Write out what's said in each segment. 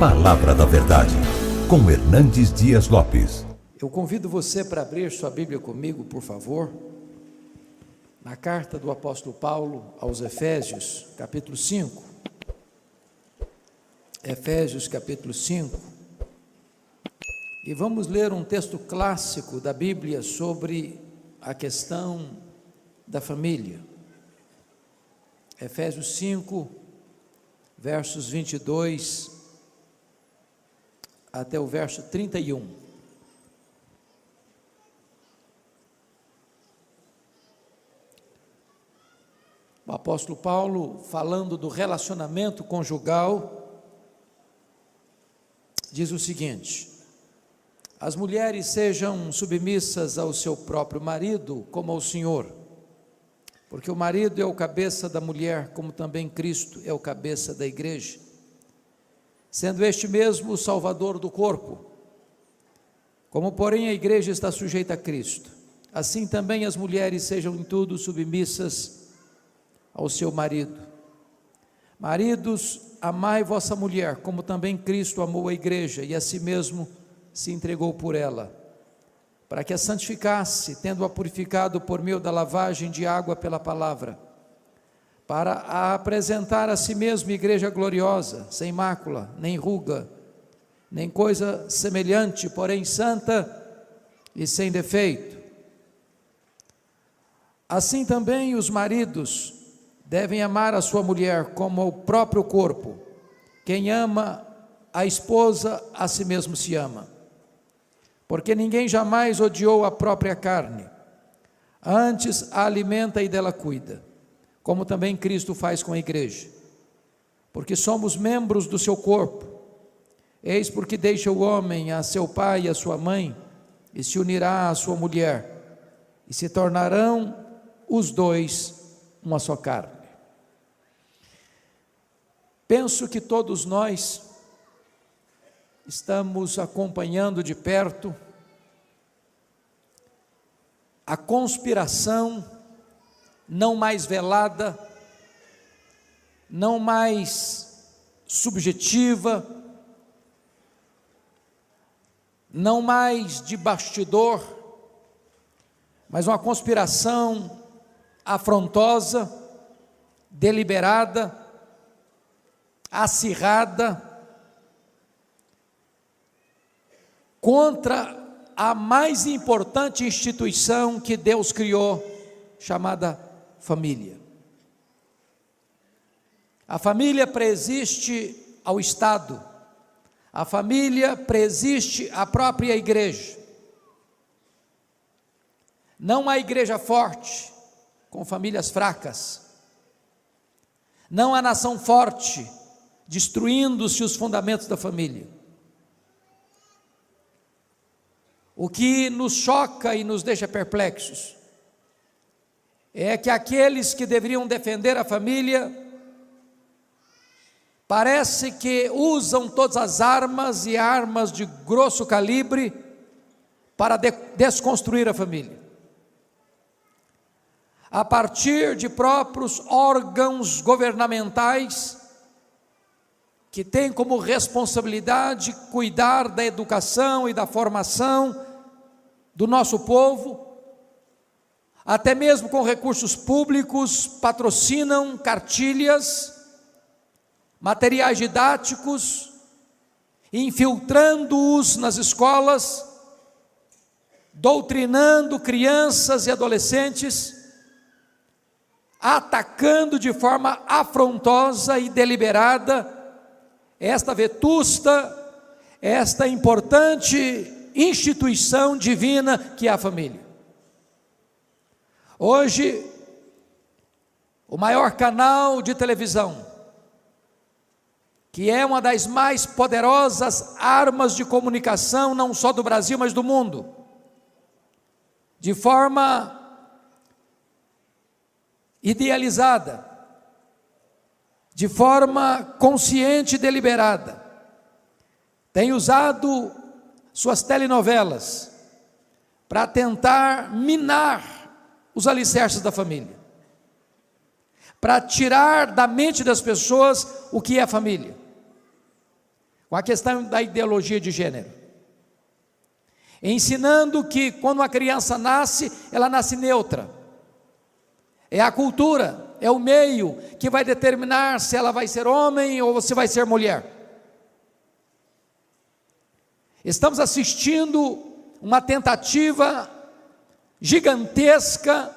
Palavra da Verdade, com Hernandes Dias Lopes. Eu convido você para abrir sua Bíblia comigo, por favor, na carta do apóstolo Paulo aos Efésios, capítulo 5. Efésios, capítulo 5. E vamos ler um texto clássico da Bíblia sobre a questão da família. Efésios 5, versos 22 até o verso 31. O apóstolo Paulo, falando do relacionamento conjugal, diz o seguinte: as mulheres sejam submissas ao seu próprio marido, como ao Senhor, porque o marido é o cabeça da mulher, como também Cristo é o cabeça da igreja, sendo este mesmo o Salvador do corpo. Como, porém, a igreja está sujeita a Cristo, assim também as mulheres sejam em tudo submissas ao seu marido. Maridos, amai vossa mulher, como também Cristo amou a igreja e a si mesmo se entregou por ela, para que a santificasse, tendo-a purificado por meio da lavagem de água pela palavra, para a apresentar a si mesmo igreja gloriosa, sem mácula, nem ruga, nem coisa semelhante, porém santa e sem defeito. Assim também os maridos devem amar a sua mulher como ao próprio corpo. Quem ama a esposa, a si mesmo se ama. Porque ninguém jamais odiou a própria carne, antes a alimenta e dela cuida, como também Cristo faz com a igreja, porque somos membros do seu corpo. Eis porque deixa o homem a seu pai e a sua mãe, e se unirá à sua mulher, e se tornarão os dois uma só carne. Penso que todos nós estamos acompanhando de perto a conspiração não mais velada, não mais subjetiva, não mais de bastidor, mas uma conspiração afrontosa, deliberada, acirrada, contra a mais importante instituição que Deus criou, chamada família. A família preexiste ao Estado, a família preexiste à própria igreja. Não há igreja forte com famílias fracas, não há nação forte destruindo-se os fundamentos da família. O que nos choca e nos deixa perplexos é que aqueles que deveriam defender a família parece que usam todas as armas e armas de grosso calibre para desconstruir a família, a partir de próprios órgãos governamentais que têm como responsabilidade cuidar da educação e da formação do nosso povo, até mesmo com recursos públicos, patrocinam cartilhas, materiais didáticos, infiltrando-os nas escolas, doutrinando crianças e adolescentes, atacando de forma afrontosa e deliberada esta vetusta, esta importante instituição divina que é a família. Hoje, o maior canal de televisão, que é uma das mais poderosas armas de comunicação, não só do Brasil, mas do mundo, de forma idealizada, de forma consciente e deliberada, tem usado suas telenovelas para tentar minar os alicerces da família, para tirar da mente das pessoas o que é família, com a questão da ideologia de gênero, ensinando que quando uma criança nasce, ela nasce neutra. É a cultura, é o meio que vai determinar se ela vai ser homem ou se vai ser mulher. Estamos assistindo uma tentativa gigantesca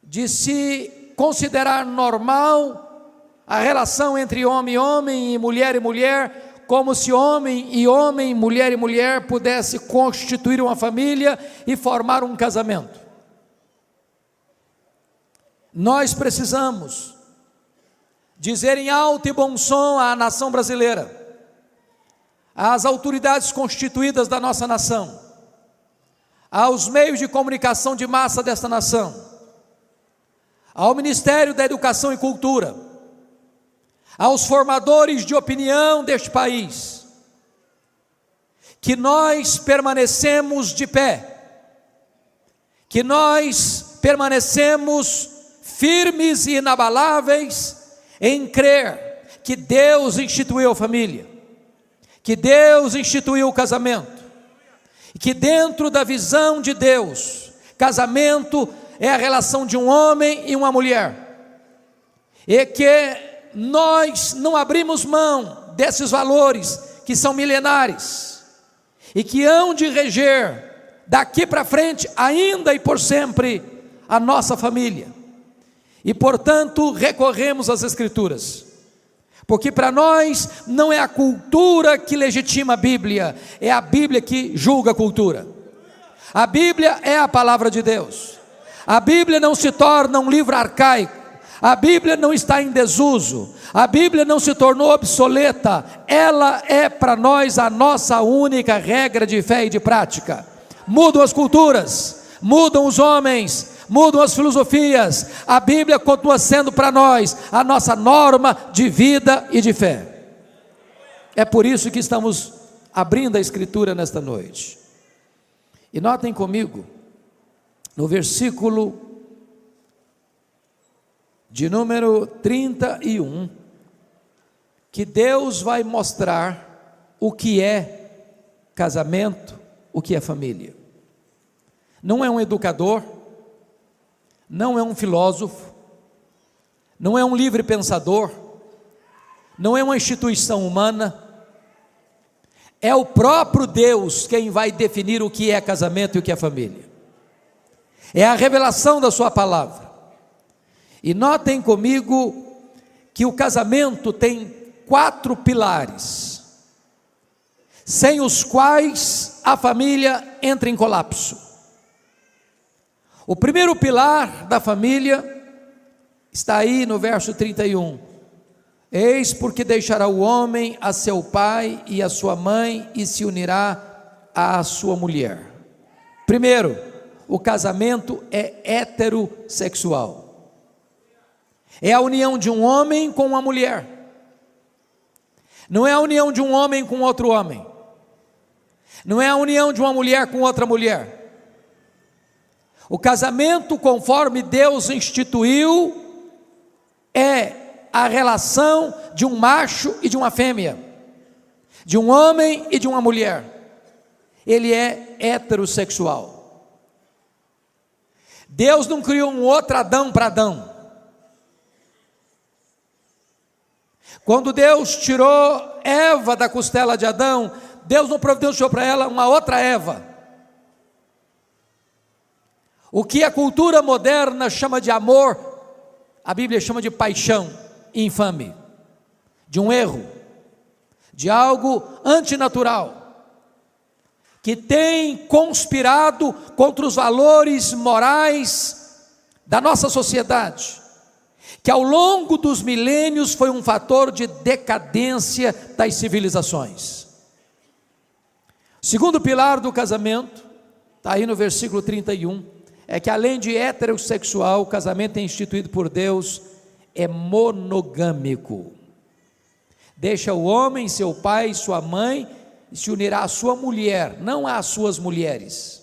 de se considerar normal a relação entre homem e homem e mulher, como se homem e homem, mulher e mulher pudesse constituir uma família e formar um casamento. Nós precisamos dizer em alto e bom som à nação brasileira, às autoridades constituídas da nossa nação, aos meios de comunicação de massa desta nação, ao Ministério da Educação e Cultura, aos formadores de opinião deste país, que nós permanecemos de pé, que nós permanecemos firmes e inabaláveis em crer que Deus instituiu a família, que Deus instituiu o casamento, e que dentro da visão de Deus, casamento é a relação de um homem e uma mulher, e que nós não abrimos mão desses valores que são milenares, e que hão de reger daqui para frente, ainda e por sempre, a nossa família. E portanto recorremos às Escrituras, porque para nós não é a cultura que legitima a Bíblia, é a Bíblia que julga a cultura. A Bíblia é a palavra de Deus. A Bíblia não se torna um livro arcaico, a Bíblia não está em desuso, a Bíblia não se tornou obsoleta, ela é para nós a nossa única regra de fé e de prática. Mudam as culturas, mudam os homens, mudam as filosofias, a Bíblia continua sendo para nós a nossa norma de vida e de fé. É por isso que estamos abrindo a Escritura nesta noite. E notem comigo, no versículo de número 31, que Deus vai mostrar o que é casamento, o que é família. Não é um educador, não é um filósofo, não é um livre pensador, não é uma instituição humana, é o próprio Deus quem vai definir o que é casamento e o que é família. É a revelação da sua palavra. E notem comigo que o casamento tem 4 pilares, sem os quais a família entra em colapso. O primeiro pilar da família está aí no verso 31. Eis porque deixará o homem a seu pai e a sua mãe e se unirá à sua mulher. Primeiro, o casamento é heterossexual. É a união de um homem com uma mulher. Não é a união de um homem com outro homem. Não é a união de uma mulher com outra mulher. O casamento, conforme Deus instituiu, é a relação de um macho e de uma fêmea, de um homem e de uma mulher. Ele é heterossexual. Deus não criou um outro Adão para Adão. Quando Deus tirou Eva da costela de Adão, Deus não providenciou para ela uma outra Eva. O que a cultura moderna chama de amor, a Bíblia chama de paixão infame, de um erro, de algo antinatural, que tem conspirado contra os valores morais da nossa sociedade, que ao longo dos milênios foi um fator de decadência das civilizações. O segundo pilar do casamento, está aí no versículo 31, é que além de heterossexual, o casamento é instituído por Deus, é monogâmico. Deixa o homem, seu pai, sua mãe, e se unirá à sua mulher, não às suas mulheres.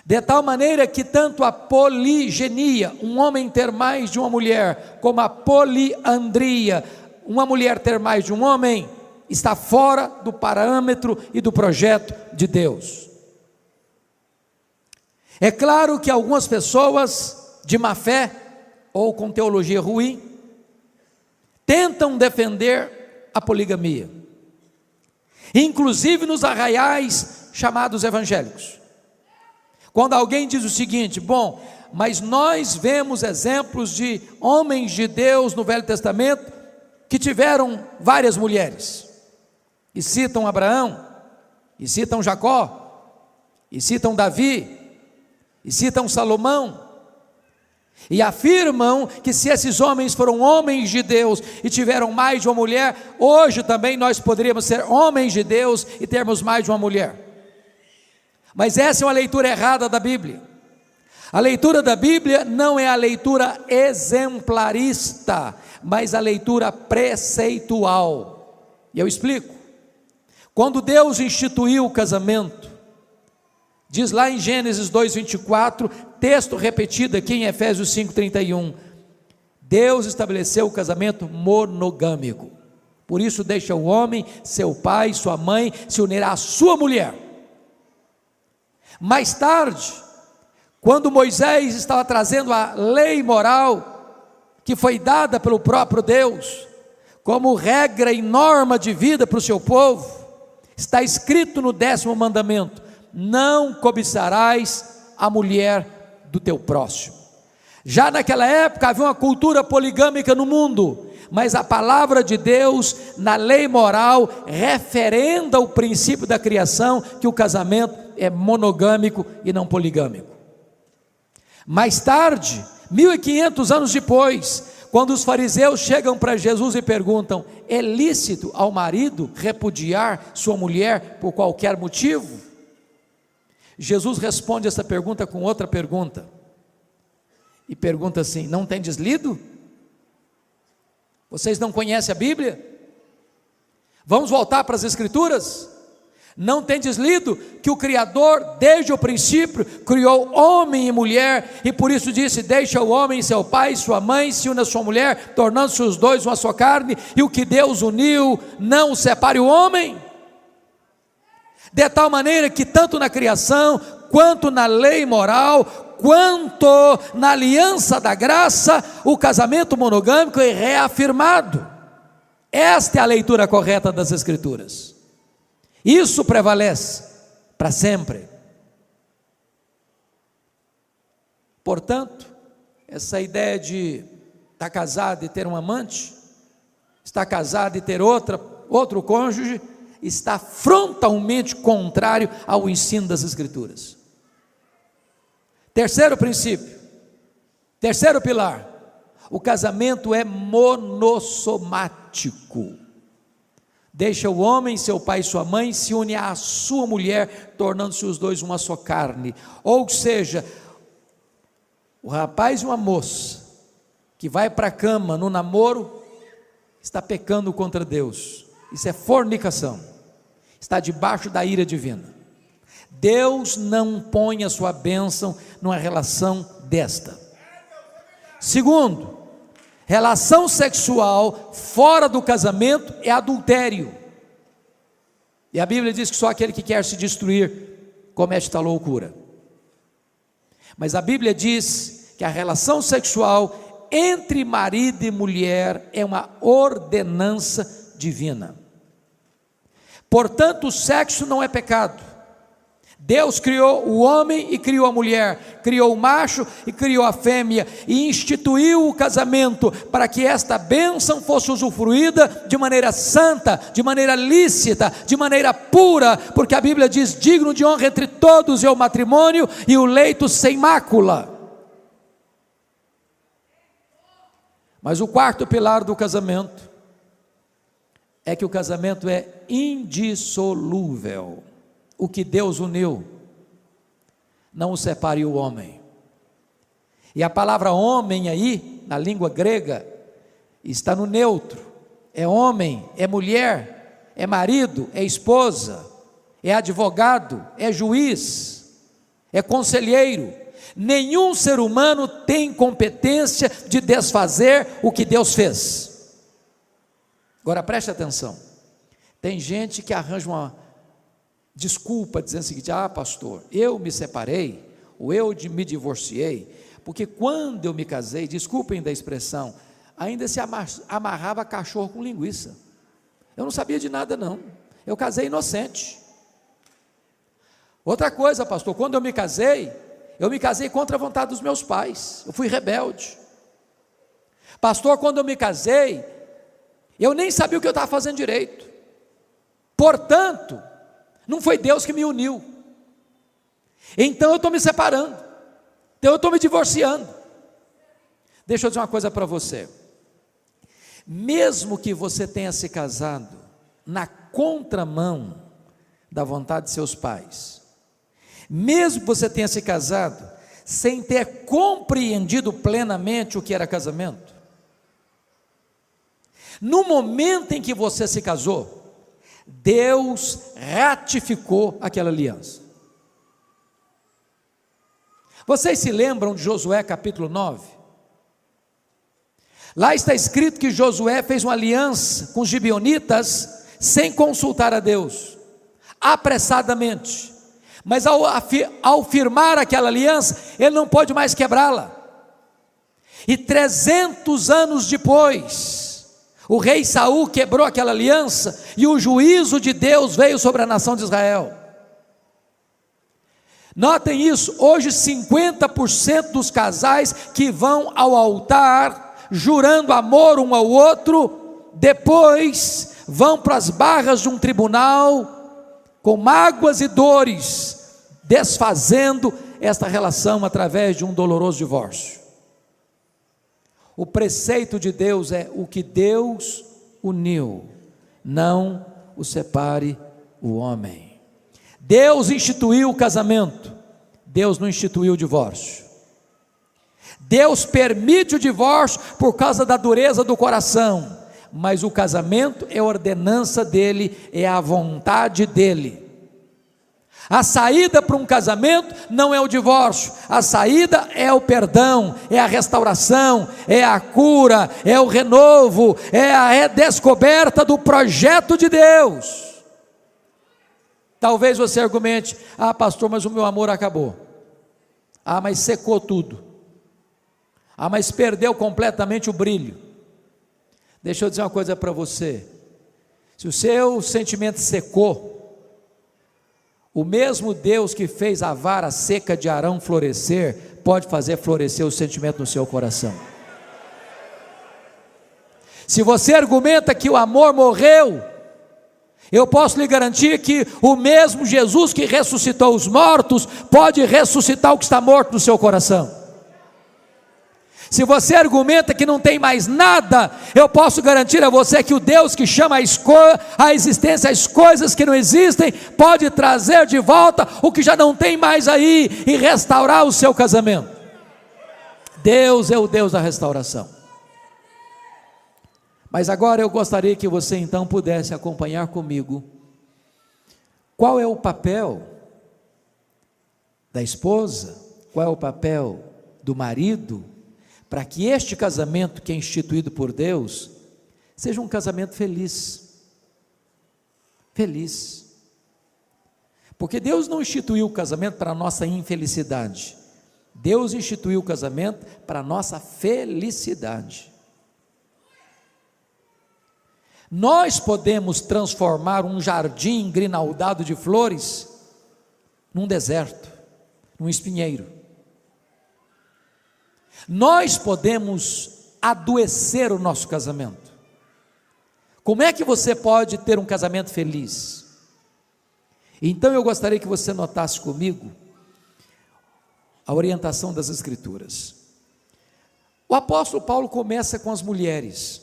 De tal maneira que tanto a poligenia, um homem ter mais de uma mulher, como a poliandria, uma mulher ter mais de um homem está fora do parâmetro e do projeto de Deus. É claro que algumas pessoas de má fé ou com teologia ruim tentam defender a poligamia, inclusive nos arraiais chamados evangélicos. Quando alguém diz o seguinte: bom, mas nós vemos exemplos de homens de Deus no Velho Testamento que tiveram várias mulheres, e citam Abraão, e citam Jacó, e citam Davi, e citam Salomão, e afirmam que se esses homens foram homens de Deus e tiveram mais de uma mulher, hoje também nós poderíamos ser homens de Deus e termos mais de uma mulher. Mas essa é uma leitura errada da Bíblia. A leitura da Bíblia não é a leitura exemplarista, mas a leitura preceitual. E eu explico. Quando Deus instituiu o casamento, diz lá em Gênesis 2:24, texto repetido aqui em Efésios 5:31, Deus estabeleceu o casamento monogâmico. Por isso deixa o homem, seu pai, sua mãe, se unir à sua mulher. Mais tarde, quando Moisés estava trazendo a lei moral, que foi dada pelo próprio Deus, como regra e norma de vida para o seu povo, está escrito no 10º mandamento: não cobiçarás a mulher do teu próximo. Já naquela época havia uma cultura poligâmica no mundo, mas a palavra de Deus, na lei moral, referenda o princípio da criação, que o casamento é monogâmico e não poligâmico. Mais tarde, 1500 anos depois, quando os fariseus chegam para Jesus e perguntam: é lícito ao marido repudiar sua mulher por qualquer motivo? Jesus responde essa pergunta com outra pergunta, e pergunta assim: não tendes lido? Vocês não conhecem a Bíblia? Vamos voltar para as Escrituras? Não tendes lido que o Criador, desde o princípio, criou homem e mulher, e por isso disse: deixa o homem seu pai e sua mãe, se une a sua mulher, tornando-se os dois uma só carne, e o que Deus uniu, não o separe o homem? De tal maneira que tanto na criação, quanto na lei moral, quanto na aliança da graça, o casamento monogâmico é reafirmado. Esta é a leitura correta das Escrituras. Isso prevalece para sempre. Portanto, essa ideia de estar casado e ter um amante, estar casado e ter outro cônjuge, está frontalmente contrário ao ensino das Escrituras. Terceiro princípio, terceiro pilar: o casamento é monossomático. Deixa o homem, seu pai e sua mãe, se une à sua mulher, tornando-se os dois uma só carne. Ou seja, o rapaz e uma moça que vai para a cama no namoro, está pecando contra Deus. Isso é fornicação, está debaixo da ira divina. Deus não põe a sua bênção numa relação desta. Segundo, relação sexual fora do casamento é adultério, e a Bíblia diz que só aquele que quer se destruir comete tal loucura. Mas a Bíblia diz que a relação sexual entre marido e mulher é uma ordenança divina. Portanto, o sexo não é pecado. Deus criou o homem e criou a mulher, criou o macho e criou a fêmea, e instituiu o casamento para que esta bênção fosse usufruída de maneira santa, de maneira lícita, de maneira pura, porque a Bíblia diz: digno de honra entre todos é o matrimônio e o leito sem mácula. Mas o quarto pilar do casamento é que o casamento é indissolúvel. O que Deus uniu, não o separe o homem. E a palavra homem aí, na língua grega, está no neutro. É homem, é mulher, é marido, é esposa, é advogado, é juiz, é conselheiro. Nenhum ser humano tem competência de desfazer o que Deus fez. Agora preste atenção, tem gente que arranja uma desculpa dizendo o seguinte: ah, pastor, eu me separei, ou eu me divorciei, porque quando eu me casei, desculpem da expressão, ainda se amarrava cachorro com linguiça, eu não sabia de nada não, eu casei inocente. Outra coisa, pastor, quando eu me casei contra a vontade dos meus pais, eu fui rebelde. Pastor, quando eu me casei, eu nem sabia o que eu estava fazendo direito, portanto, não foi Deus que me uniu, então eu estou me separando, então eu estou me divorciando. Deixa eu dizer uma coisa para você, mesmo que você tenha se casado na contramão da vontade de seus pais, mesmo que você tenha se casado sem ter compreendido plenamente o que era casamento, no momento em que você se casou, Deus ratificou aquela aliança. Vocês se lembram de Josué capítulo 9? Lá está escrito que Josué fez uma aliança com os gibeonitas sem consultar a Deus, apressadamente, mas ao firmar aquela aliança, ele não pode mais quebrá-la, e 300 anos depois, o rei Saul quebrou aquela aliança, e o juízo de Deus veio sobre a nação de Israel. Notem isso, hoje 50% dos casais que vão ao altar, jurando amor um ao outro, depois vão para as barras de um tribunal, com mágoas e dores, desfazendo esta relação através de um doloroso divórcio. O preceito de Deus é: o que Deus uniu, não o separe o homem. Deus instituiu o casamento, Deus não instituiu o divórcio. Deus permite o divórcio por causa da dureza do coração, mas o casamento é a ordenança dele, é a vontade dele. A saída para um casamento não é o divórcio, a saída é o perdão, é a restauração, é a cura, é o renovo, é a redescoberta do projeto de Deus. Talvez você argumente: ah, pastor, mas o meu amor acabou, ah, mas secou tudo, ah, mas perdeu completamente o brilho. Deixa eu dizer uma coisa para você: se o seu sentimento secou, o mesmo Deus que fez a vara seca de Arão florescer, pode fazer florescer o sentimento no seu coração. Se você argumenta que o amor morreu, eu posso lhe garantir que o mesmo Jesus que ressuscitou os mortos, pode ressuscitar o que está morto no seu coração. Se você argumenta que não tem mais nada, eu posso garantir a você que o Deus que chama a existência as coisas que não existem, pode trazer de volta o que já não tem mais aí, e restaurar o seu casamento. Deus é o Deus da restauração. Mas agora eu gostaria que você então pudesse acompanhar comigo, qual é o papel da esposa, qual é o papel do marido, para que este casamento que é instituído por Deus, seja um casamento feliz, porque Deus não instituiu o casamento para a nossa infelicidade, Deus instituiu o casamento para a nossa felicidade. Nós podemos transformar um jardim grinaldado de flores, num deserto, num espinheiro. Nós podemos adoecer o nosso casamento. Como é que você pode ter um casamento feliz? Então eu gostaria que você notasse comigo a orientação das Escrituras. O apóstolo Paulo começa com as mulheres,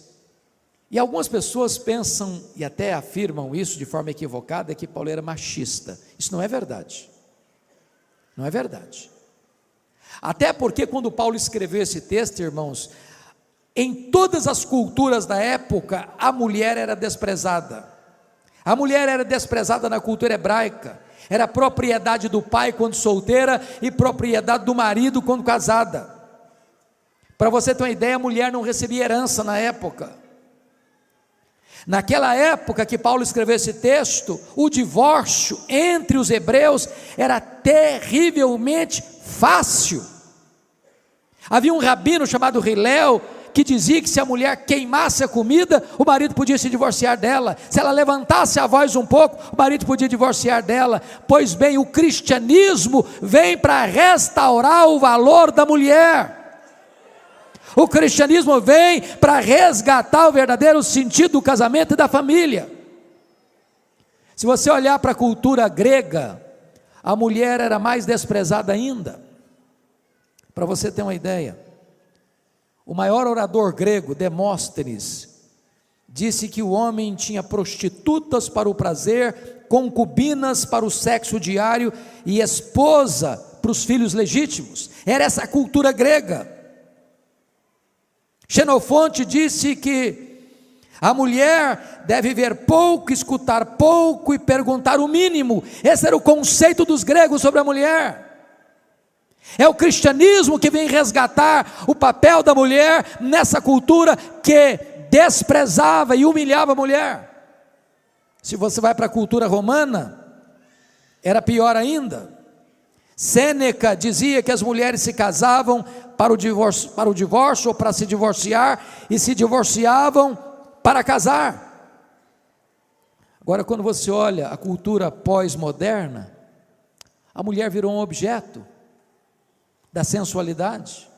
e algumas pessoas pensam e até afirmam isso de forma equivocada, que Paulo era machista. Isso não é verdade, não é verdade. Até porque quando Paulo escreveu esse texto, irmãos, em todas as culturas da época, a mulher era desprezada. A mulher era desprezada na cultura hebraica, era propriedade do pai quando solteira, e propriedade do marido quando casada. Para você ter uma ideia, a mulher não recebia herança na época. Naquela época que Paulo escreveu esse texto, o divórcio entre os hebreus era terrivelmente fácil. Havia um rabino chamado Hilel, que dizia que se a mulher queimasse a comida, o marido podia se divorciar dela. Se ela levantasse a voz um pouco, o marido podia divorciar dela. Pois bem, o cristianismo vem para restaurar o valor da mulher. O cristianismo vem para resgatar o verdadeiro sentido do casamento e da família. Se você olhar para a cultura grega, a mulher era mais desprezada ainda. Para você ter uma ideia, o maior orador grego, Demóstenes, disse que o homem tinha prostitutas para o prazer, concubinas para o sexo diário e esposa para os filhos legítimos. Era essa a cultura grega. Xenofonte disse que a mulher deve ver pouco, escutar pouco e perguntar o mínimo. Esse era o conceito dos gregos sobre a mulher. É o cristianismo que vem resgatar o papel da mulher nessa cultura que desprezava e humilhava a mulher. Se você vai para a cultura romana, era pior ainda. Sêneca dizia que as mulheres se casavam para o divórcio ou para se divorciar, e se divorciavam para casar. Agora, quando você olha a cultura pós-moderna, a mulher virou um objeto da sensualidade,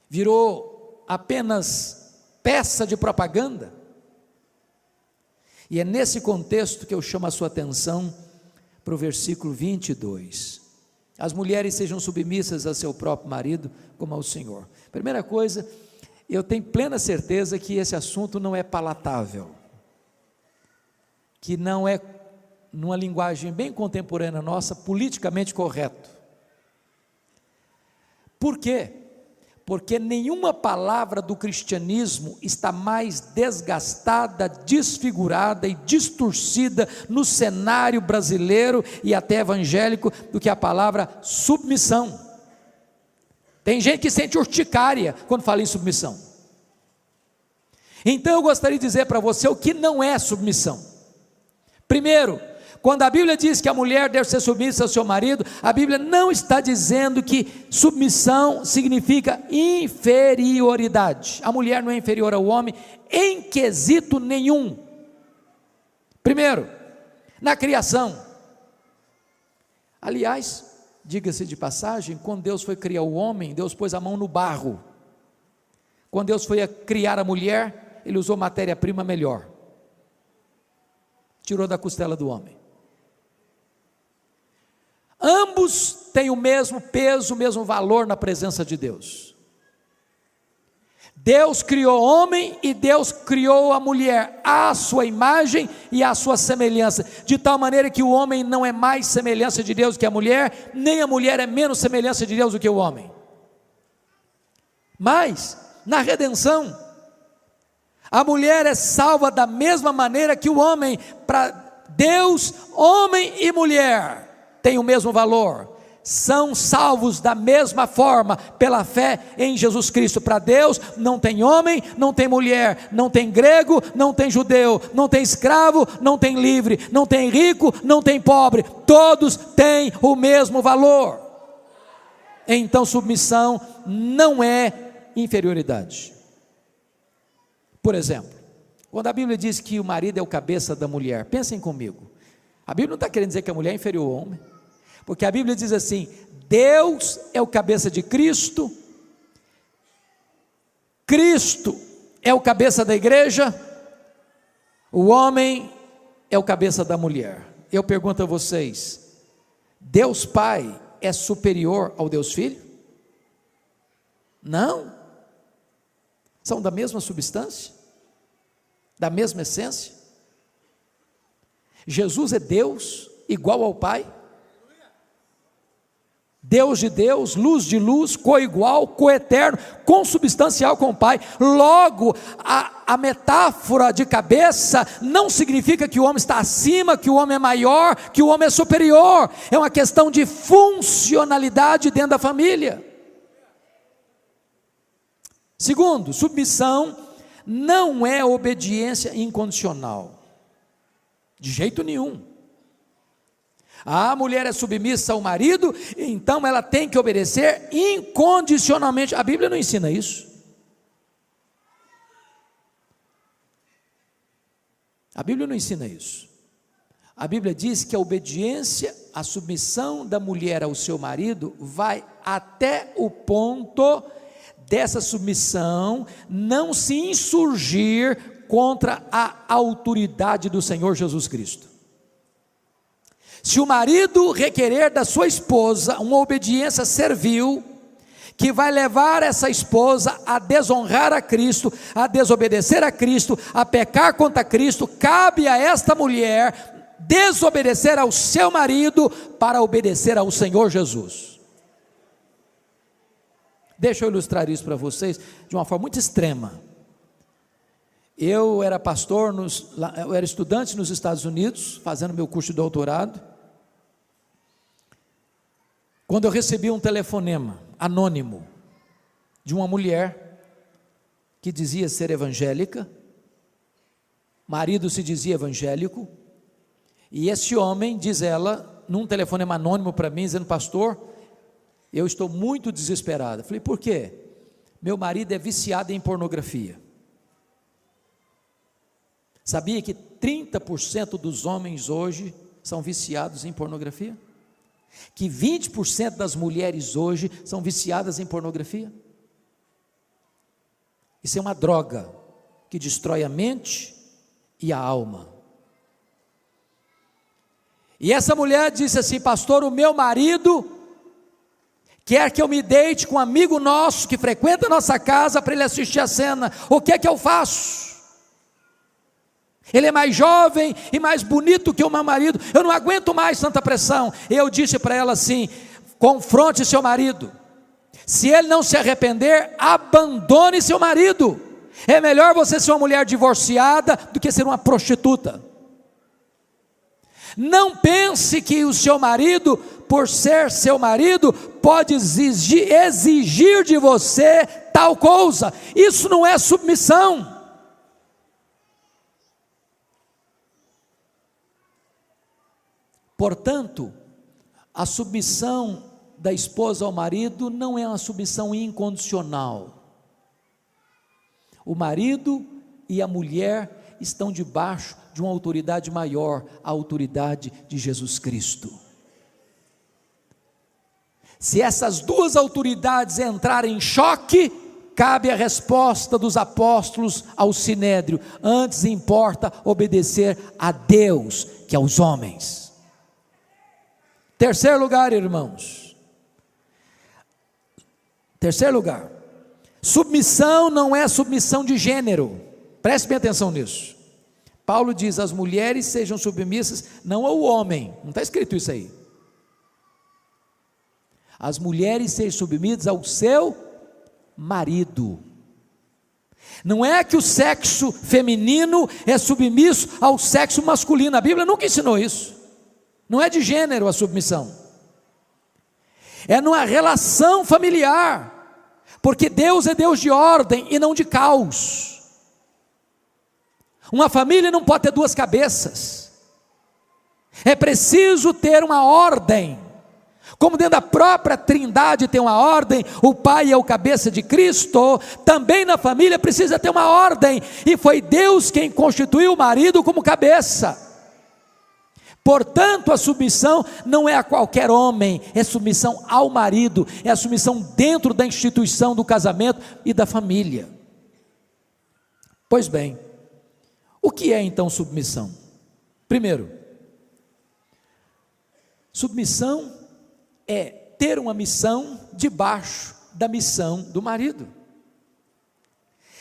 virou apenas peça de propaganda. E é nesse contexto que eu chamo a sua atenção para o versículo 22. As mulheres sejam submissas a seu próprio marido, como ao Senhor. Primeira coisa, eu tenho plena certeza que esse assunto não é palatável, que não é, numa linguagem bem contemporânea nossa, politicamente correto. Por quê? Porque nenhuma palavra do cristianismo está mais desgastada, desfigurada e distorcida no cenário brasileiro e até evangélico do que a palavra submissão. Tem gente que sente urticária quando fala em submissão. Então eu gostaria de dizer para você o que não é submissão. Primeiro, quando a Bíblia diz que a mulher deve ser submissa ao seu marido, a Bíblia não está dizendo que submissão significa inferioridade. A mulher não é inferior ao homem em quesito nenhum. Primeiro, na criação. Aliás, diga-se de passagem, quando Deus foi criar o homem, Deus pôs a mão no barro. Quando Deus foi criar a mulher, Ele usou matéria-prima melhor. Tirou da costela do homem. Ambos têm o mesmo peso, o mesmo valor na presença de Deus. Deus criou o homem e Deus criou a mulher à sua imagem e à sua semelhança, de tal maneira que o homem não é mais semelhança de Deus que a mulher, nem a mulher é menos semelhança de Deus do que o homem. Mas, na redenção, a mulher é salva da mesma maneira que o homem. Para Deus, homem e mulher têm o mesmo valor, são salvos da mesma forma, pela fé em Jesus Cristo. Para Deus não tem homem, não tem mulher, não tem grego, não tem judeu, não tem escravo, não tem livre, não tem rico, não tem pobre, todos têm o mesmo valor. Então submissão não é inferioridade. Por exemplo, quando a Bíblia diz que o marido é o cabeça da mulher, pensem comigo, a Bíblia não está querendo dizer que a mulher é inferior ao homem, porque a Bíblia diz assim: Deus é o cabeça de Cristo, Cristo é o cabeça da igreja, o homem é o cabeça da mulher. Eu pergunto a vocês, Deus Pai é superior ao Deus Filho? Não. São da mesma substância, da mesma essência. Jesus é Deus igual ao Pai, Deus de Deus, luz de luz, coigual, coeterno, consubstancial com o Pai. Logo, a metáfora de cabeça não significa que o homem está acima, que o homem é maior, que o homem é superior. É uma questão de funcionalidade dentro da família. Segundo, submissão não é obediência incondicional, de jeito nenhum. A mulher é submissa ao marido, então ela tem que obedecer incondicionalmente. A Bíblia não ensina isso. A Bíblia não ensina isso. A Bíblia diz que a obediência, a submissão da mulher ao seu marido vai até o ponto dessa submissão não se insurgir contra a autoridade do Senhor Jesus Cristo. Se o marido requerer da sua esposa uma obediência servil, que vai levar essa esposa a desonrar a Cristo, a desobedecer a Cristo, a pecar contra Cristo, cabe a esta mulher desobedecer ao seu marido para obedecer ao Senhor Jesus. Deixa eu ilustrar isso para vocês de uma forma muito extrema. Eu era pastor, eu era estudante nos Estados Unidos, fazendo meu curso de doutorado, quando eu recebi um telefonema anônimo de uma mulher que dizia ser evangélica, marido se dizia evangélico, e esse homem, diz ela, num telefonema anônimo para mim, dizendo: pastor, eu estou muito desesperada. Falei: por quê? Meu marido é viciado em pornografia. Sabia que 30% dos homens hoje são viciados em pornografia? Que 20% das mulheres hoje são viciadas em pornografia? Isso é uma droga que destrói a mente e a alma. E essa mulher disse assim: pastor, o meu marido quer que eu me deite com um amigo nosso que frequenta a nossa casa para ele assistir a cena. O que é que eu faço? Ele é mais jovem e mais bonito que o meu marido, eu não aguento mais tanta pressão. Eu disse para ela assim: confronte seu marido, se ele não se arrepender, abandone seu marido. É melhor você ser uma mulher divorciada do que ser uma prostituta. Não pense que o seu marido, por ser seu marido, pode exigir de você tal coisa. Isso não é submissão. Portanto, a submissão da esposa ao marido não é uma submissão incondicional. O marido e a mulher estão debaixo de uma autoridade maior, a autoridade de Jesus Cristo. Se essas duas autoridades entrarem em choque, cabe a resposta dos apóstolos ao sinédrio: antes importa obedecer a Deus que aos homens. Terceiro lugar, irmãos. Terceiro lugar. Submissão não é submissão de gênero. Preste bem atenção nisso. Paulo diz: as mulheres sejam submissas não ao homem. Não está escrito isso aí. As mulheres sejam submissas ao seu marido. Não é que o sexo feminino é submisso ao sexo masculino. A Bíblia nunca ensinou isso. Não é de gênero a submissão, é numa relação familiar, porque Deus é Deus de ordem e não de caos. Uma família não pode ter duas cabeças, é preciso ter uma ordem, como dentro da própria Trindade tem uma ordem, o Pai é o cabeça de Cristo, também na família precisa ter uma ordem, e foi Deus quem constituiu o marido como cabeça. Portanto, a submissão não é a qualquer homem, é submissão ao marido, é a submissão dentro da instituição do casamento e da família. Pois bem, o que é então submissão? Primeiro, submissão é ter uma missão debaixo da missão do marido.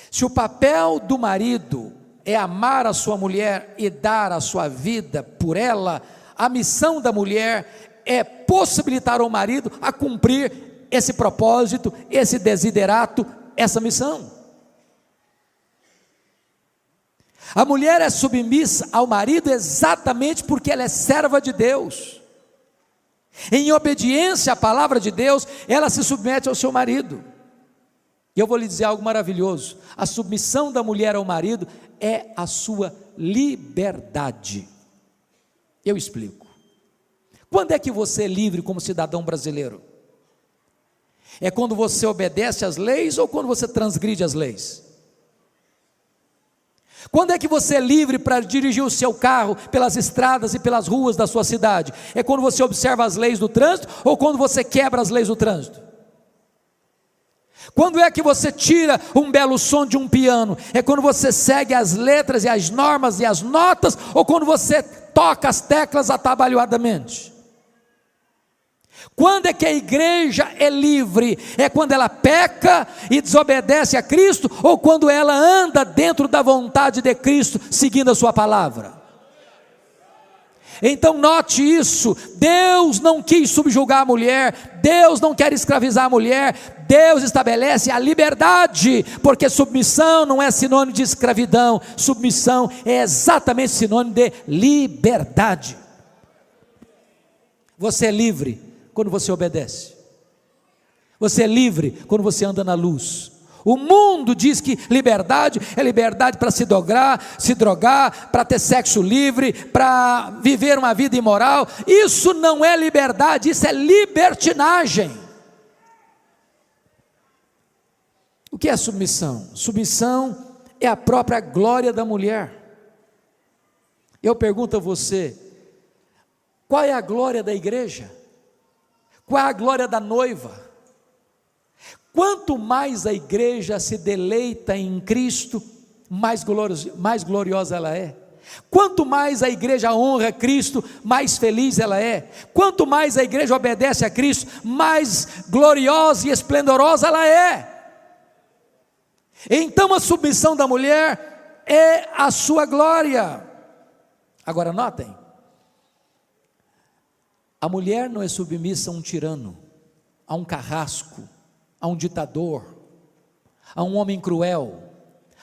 Se o papel do marido é amar a sua mulher e dar a sua vida por ela, a missão da mulher é possibilitar ao marido a cumprir esse propósito, esse desiderato, essa missão. A mulher é submissa ao marido exatamente porque ela é serva de Deus. Em obediência à palavra de Deus, ela se submete ao seu marido. E eu vou lhe dizer algo maravilhoso: a submissão da mulher ao marido é a sua liberdade. Eu explico. Quando é que você é livre como cidadão brasileiro? É quando você obedece às leis ou quando você transgride as leis? Quando é que você é livre para dirigir o seu carro pelas estradas e pelas ruas da sua cidade? É quando você observa as leis do trânsito ou quando você quebra as leis do trânsito? Quando é que você tira um belo som de um piano? É quando você segue as letras e as normas e as notas ou quando você toca as teclas atabalhoadamente? Quando é que a igreja é livre? É quando ela peca e desobedece a Cristo ou quando ela anda dentro da vontade de Cristo, seguindo a sua palavra? Então note isso: Deus não quis subjugar a mulher, Deus não quer escravizar a mulher, Deus estabelece a liberdade, porque submissão não é sinônimo de escravidão, submissão é exatamente sinônimo de liberdade. Você é livre quando você obedece, você é livre quando você anda na luz. O mundo diz que liberdade é liberdade para se drogar, para ter sexo livre, para viver uma vida imoral. Isso não é liberdade, isso é libertinagem. O que é submissão? Submissão é a própria glória da mulher. Eu pergunto a você: qual é a glória da igreja? Qual é a glória da noiva? Quanto mais a igreja se deleita em Cristo, mais gloriosa ela é. Quanto mais a igreja honra Cristo, mais feliz ela é. Quanto mais a igreja obedece a Cristo, mais gloriosa e esplendorosa ela é. Então a submissão da mulher é a sua glória. Agora notem, a mulher não é submissa a um tirano, a um carrasco, a um ditador, a um homem cruel,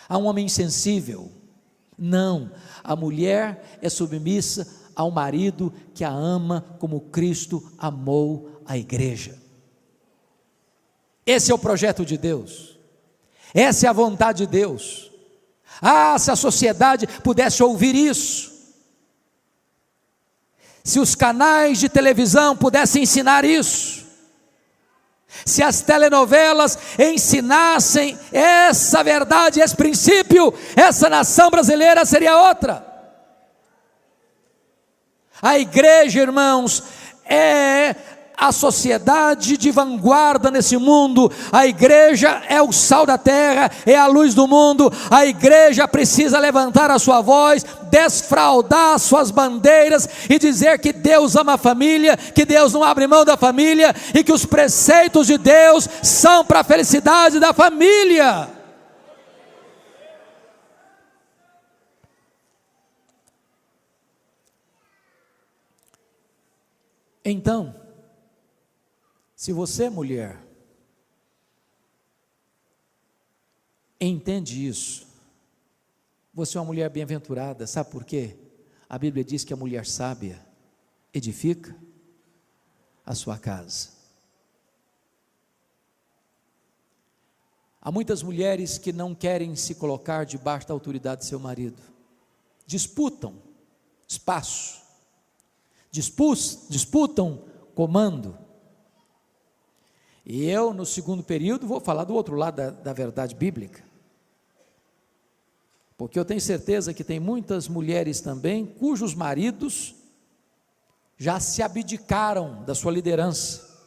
a um homem insensível. Não, a mulher é submissa ao marido que a ama como Cristo amou a igreja. Esse é o projeto de Deus, essa é a vontade de Deus. Se a sociedade pudesse ouvir isso, se os canais de televisão pudessem ensinar isso, se as telenovelas ensinassem essa verdade, esse princípio, essa nação brasileira seria outra. A igreja, irmãos, é a sociedade de vanguarda nesse mundo. A igreja é o sal da terra, é a luz do mundo. A igreja precisa levantar a sua voz, desfraldar suas bandeiras e dizer que Deus ama a família, que Deus não abre mão da família e que os preceitos de Deus são para a felicidade da família. Então, se você, mulher, entende isso, você é uma mulher bem-aventurada. Sabe por quê? A Bíblia diz que a mulher sábia edifica a sua casa. Há muitas mulheres que não querem se colocar debaixo da autoridade de seu marido, disputam espaço, disputam comando. E eu, no segundo período, vou falar do outro lado da verdade bíblica, porque eu tenho certeza que tem muitas mulheres também, cujos maridos já se abdicaram da sua liderança,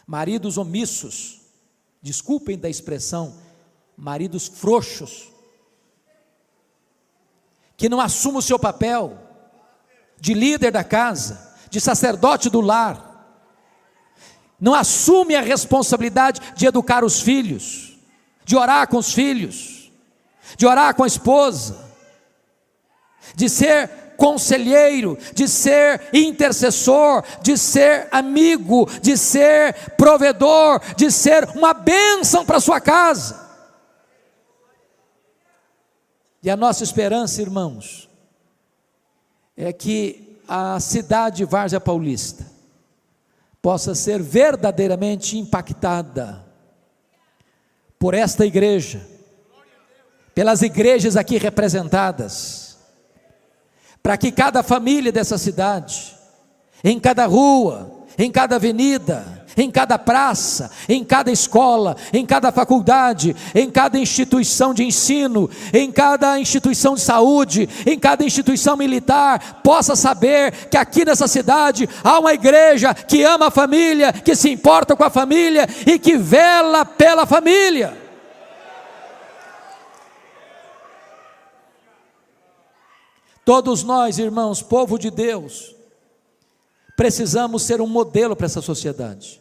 maridos omissos, desculpem da expressão, maridos frouxos, que não assumem o seu papel de líder da casa, de sacerdote do lar, não assume a responsabilidade de educar os filhos, de orar com os filhos, de orar com a esposa, de ser conselheiro, de ser intercessor, de ser amigo, de ser provedor, de ser uma bênção para a sua casa. E a nossa esperança, irmãos, é que a cidade de Várzea Paulista possa ser verdadeiramente impactada por esta igreja, pelas igrejas aqui representadas, para que cada família dessa cidade, em cada rua, em cada avenida, em cada praça, em cada escola, em cada faculdade, em cada instituição de ensino, em cada instituição de saúde, em cada instituição militar, possa saber que aqui nessa cidade há uma igreja que ama a família, que se importa com a família e que vela pela família. Todos nós, irmãos, povo de Deus, precisamos ser um modelo para essa sociedade.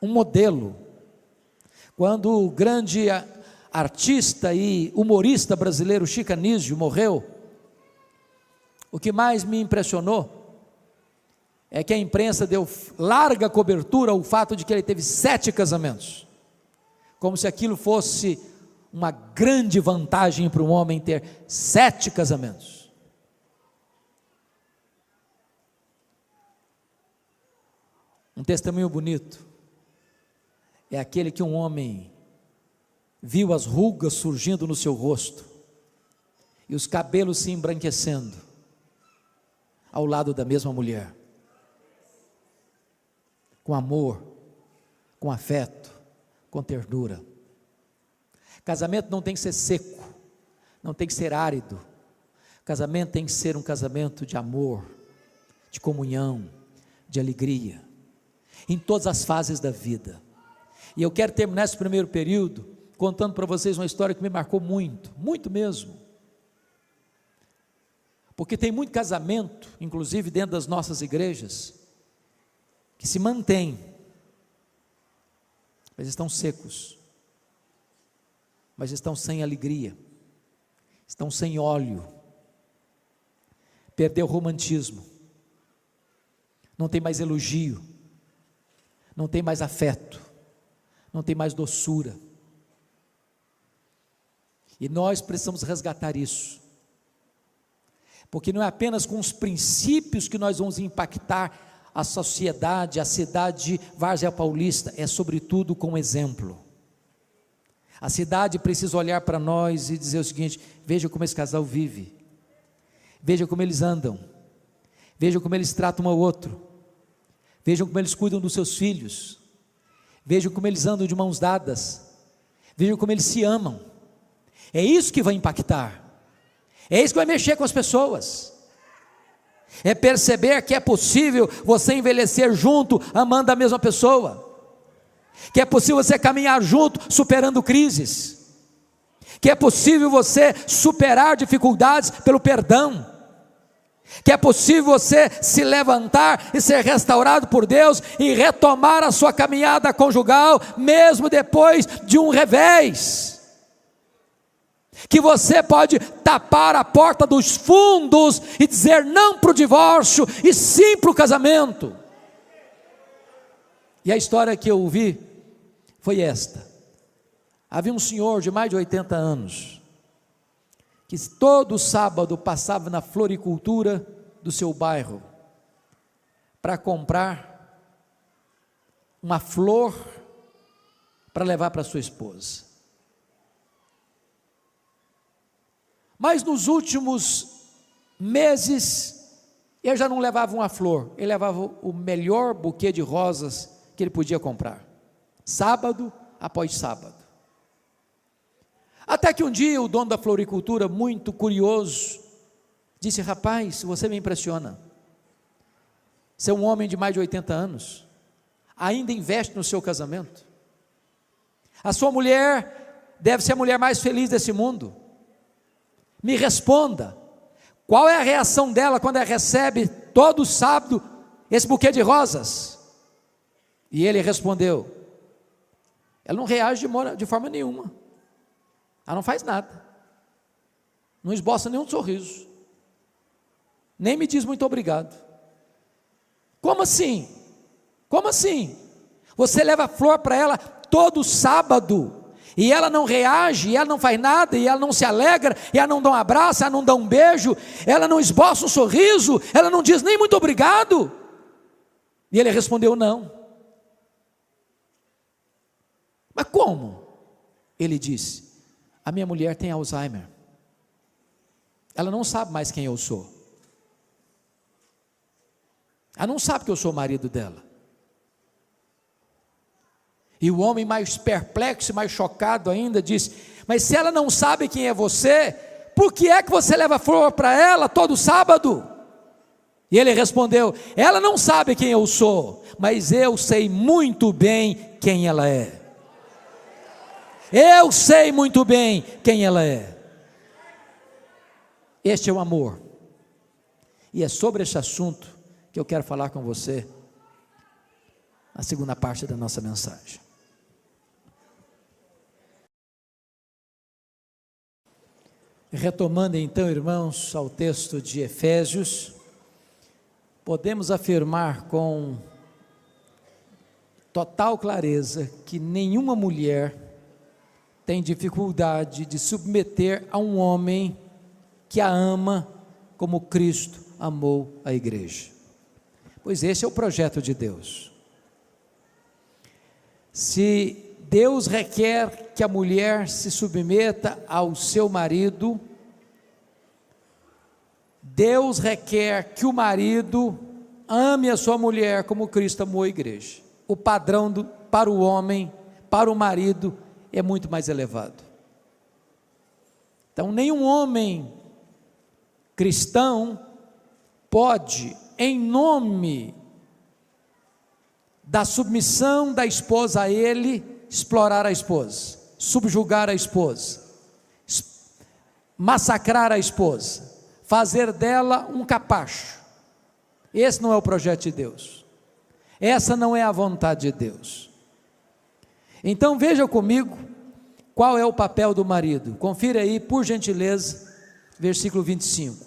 Um modelo. Quando o grande artista e humorista brasileiro Chico Anísio morreu, o que mais me impressionou é que a imprensa deu larga cobertura ao fato de que ele teve 7 casamentos, como se aquilo fosse uma grande vantagem para um homem ter 7 casamentos. Um testemunho bonito é aquele que um homem viu as rugas surgindo no seu rosto e os cabelos se embranquecendo ao lado da mesma mulher, com amor, com afeto, com ternura. Casamento não tem que ser seco, não tem que ser árido. Casamento tem que ser um casamento de amor, de comunhão, de alegria, em todas as fases da vida. E eu quero terminar esse primeiro período contando para vocês uma história que me marcou muito, muito mesmo. Porque tem muito casamento, inclusive dentro das nossas igrejas, que se mantém, mas estão secos, mas estão sem alegria, estão sem óleo, perdeu o romantismo, não tem mais elogio, não tem mais afeto, não tem mais doçura. E nós precisamos resgatar isso, porque não é apenas com os princípios que nós vamos impactar a sociedade, a cidade de Várzea Paulista, é sobretudo com o exemplo. A cidade precisa olhar para nós e dizer o seguinte: veja como esse casal vive, veja como eles andam, veja como eles tratam um ao outro, vejam como eles cuidam dos seus filhos, vejam como eles andam de mãos dadas, vejam como eles se amam. É isso que vai impactar, é isso que vai mexer com as pessoas, é perceber que é possível você envelhecer junto, amando a mesma pessoa, que é possível você caminhar junto, superando crises, que é possível você superar dificuldades pelo perdão, que é possível você se levantar e ser restaurado por Deus e retomar a sua caminhada conjugal, mesmo depois de um revés, que você pode tapar a porta dos fundos e dizer não para o divórcio e sim para o casamento. E a história que eu ouvi foi esta: havia um senhor de mais de 80 anos, que todo sábado passava na floricultura do seu bairro, para comprar uma flor, para levar para sua esposa. Mas nos últimos meses, ele já não levava uma flor, ele levava o melhor buquê de rosas que ele podia comprar, sábado após sábado. Até que um dia o dono da floricultura, muito curioso, disse: rapaz, você me impressiona, você é um homem de mais de 80 anos, ainda investe no seu casamento, a sua mulher deve ser a mulher mais feliz desse mundo, me responda, qual é a reação dela quando ela recebe todo sábado esse buquê de rosas? E ele respondeu: ela não reage de forma nenhuma, ela não faz nada, não esboça nenhum sorriso, nem me diz muito obrigado. Como assim? Como assim? Você leva flor para ela todo sábado, e ela não reage, e ela não faz nada, e ela não se alegra, e ela não dá um abraço, ela não dá um beijo, ela não esboça um sorriso, ela não diz nem muito obrigado? E ele respondeu: não. Mas como? Ele disse: a minha mulher tem Alzheimer, ela não sabe mais quem eu sou, ela não sabe que eu sou o marido dela. E o homem, mais perplexo, mais chocado ainda, disse: mas se ela não sabe quem é você, por que é que você leva flor para ela todo sábado? E ele respondeu: ela não sabe quem eu sou, mas eu sei muito bem quem ela é. Eu sei muito bem quem ela é. Este é o amor. E é sobre este assunto que eu quero falar com você na segunda parte da nossa mensagem. Retomando então, irmãos, ao texto de Efésios, podemos afirmar com total clareza que nenhuma mulher tem dificuldade de submeter a um homem que a ama como Cristo amou a igreja. Pois esse é o projeto de Deus. Se Deus requer que a mulher se submeta ao seu marido, Deus requer que o marido ame a sua mulher como Cristo amou a igreja. O padrão para o homem, para o marido, é muito mais elevado. Então, nenhum homem cristão pode, em nome da submissão da esposa a ele, explorar a esposa, subjugar a esposa, massacrar a esposa, fazer dela um capacho. Esse não é o projeto de Deus, essa não é a vontade de Deus. Então veja comigo qual é o papel do marido. Confira aí, por gentileza, versículo 25.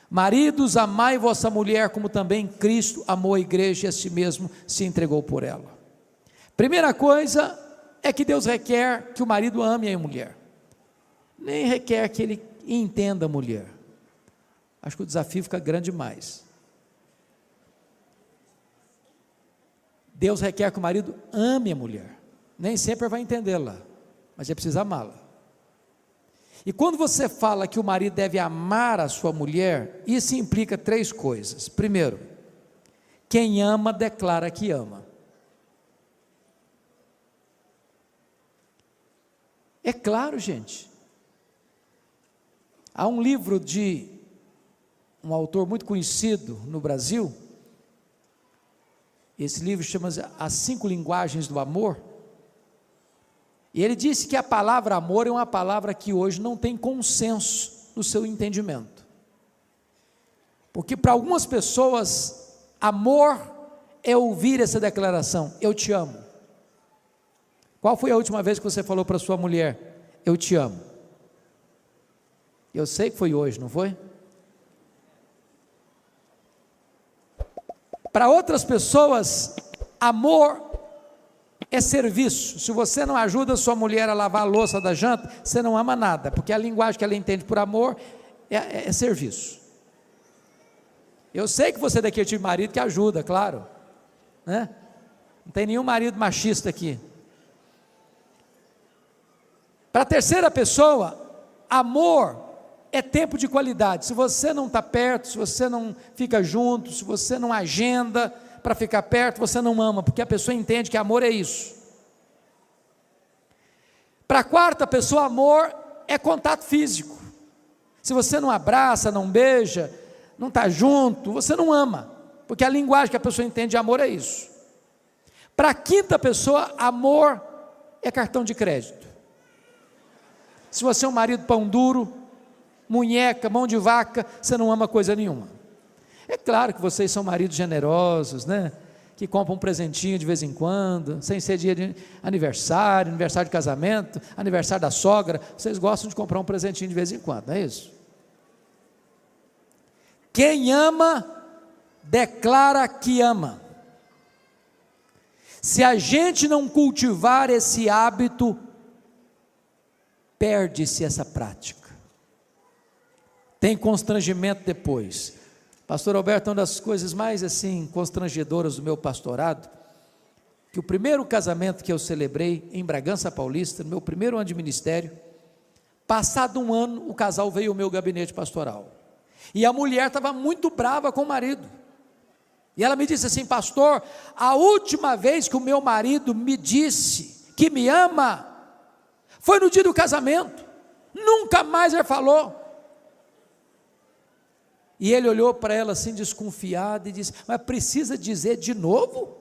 Maridos, amai vossa mulher como também Cristo amou a igreja e a si mesmo se entregou por ela. Primeira coisa é que Deus requer que o marido ame a mulher, nem requer que ele entenda a mulher. Acho que o desafio fica grande demais. Deus requer que o marido ame a mulher, nem sempre vai entendê-la, mas é preciso amá-la. E quando você fala que o marido deve amar a sua mulher, isso implica três coisas. Primeiro, quem ama declara que ama. É claro, gente. Há um livro de um autor muito conhecido no Brasil. Esse livro chama-se As 5 Linguagens do Amor. E ele disse que a palavra amor é uma palavra que hoje não tem consenso no seu entendimento. Porque para algumas pessoas, amor é ouvir essa declaração: eu te amo. Qual foi a última vez que você falou para sua mulher: eu te amo? Eu sei que foi hoje, não foi? Para outras pessoas, amor é serviço. Se você não ajuda a sua mulher a lavar a louça da janta, você não ama nada, porque a linguagem que ela entende por amor é serviço. Eu sei que você daqui tive marido que ajuda, claro, né? Não tem nenhum marido machista aqui. Para a terceira pessoa, amor é tempo de qualidade. Se você não está perto, se você não fica junto, se você não agenda para ficar perto, você não ama, porque a pessoa entende que amor é isso. Para a quarta pessoa, amor é contato físico. Se você não abraça, não beija, não está junto, você não ama, porque a linguagem que a pessoa entende de amor é isso. Para a quinta pessoa, amor é cartão de crédito. Se você é um marido pão duro, munheca, mão de vaca, você não ama coisa nenhuma. É claro que vocês são maridos generosos, né? Que compram um presentinho de vez em quando, sem ser dia de aniversário, aniversário de casamento, aniversário da sogra, vocês gostam de comprar um presentinho de vez em quando, não é isso? Quem ama, declara que ama. Se a gente não cultivar esse hábito, perde-se essa prática. Tem constrangimento depois. Pastor Alberto, uma das coisas mais assim constrangedoras do meu pastorado que o primeiro casamento que eu celebrei em Bragança Paulista, no meu primeiro ano de ministério, passado um ano, o casal veio ao meu gabinete pastoral, e a mulher estava muito brava com o marido, e ela me disse assim: pastor, a última vez que o meu marido me disse que me ama, foi no dia do casamento, nunca mais ele falou. E ele olhou para ela assim desconfiado e disse: mas precisa dizer de novo?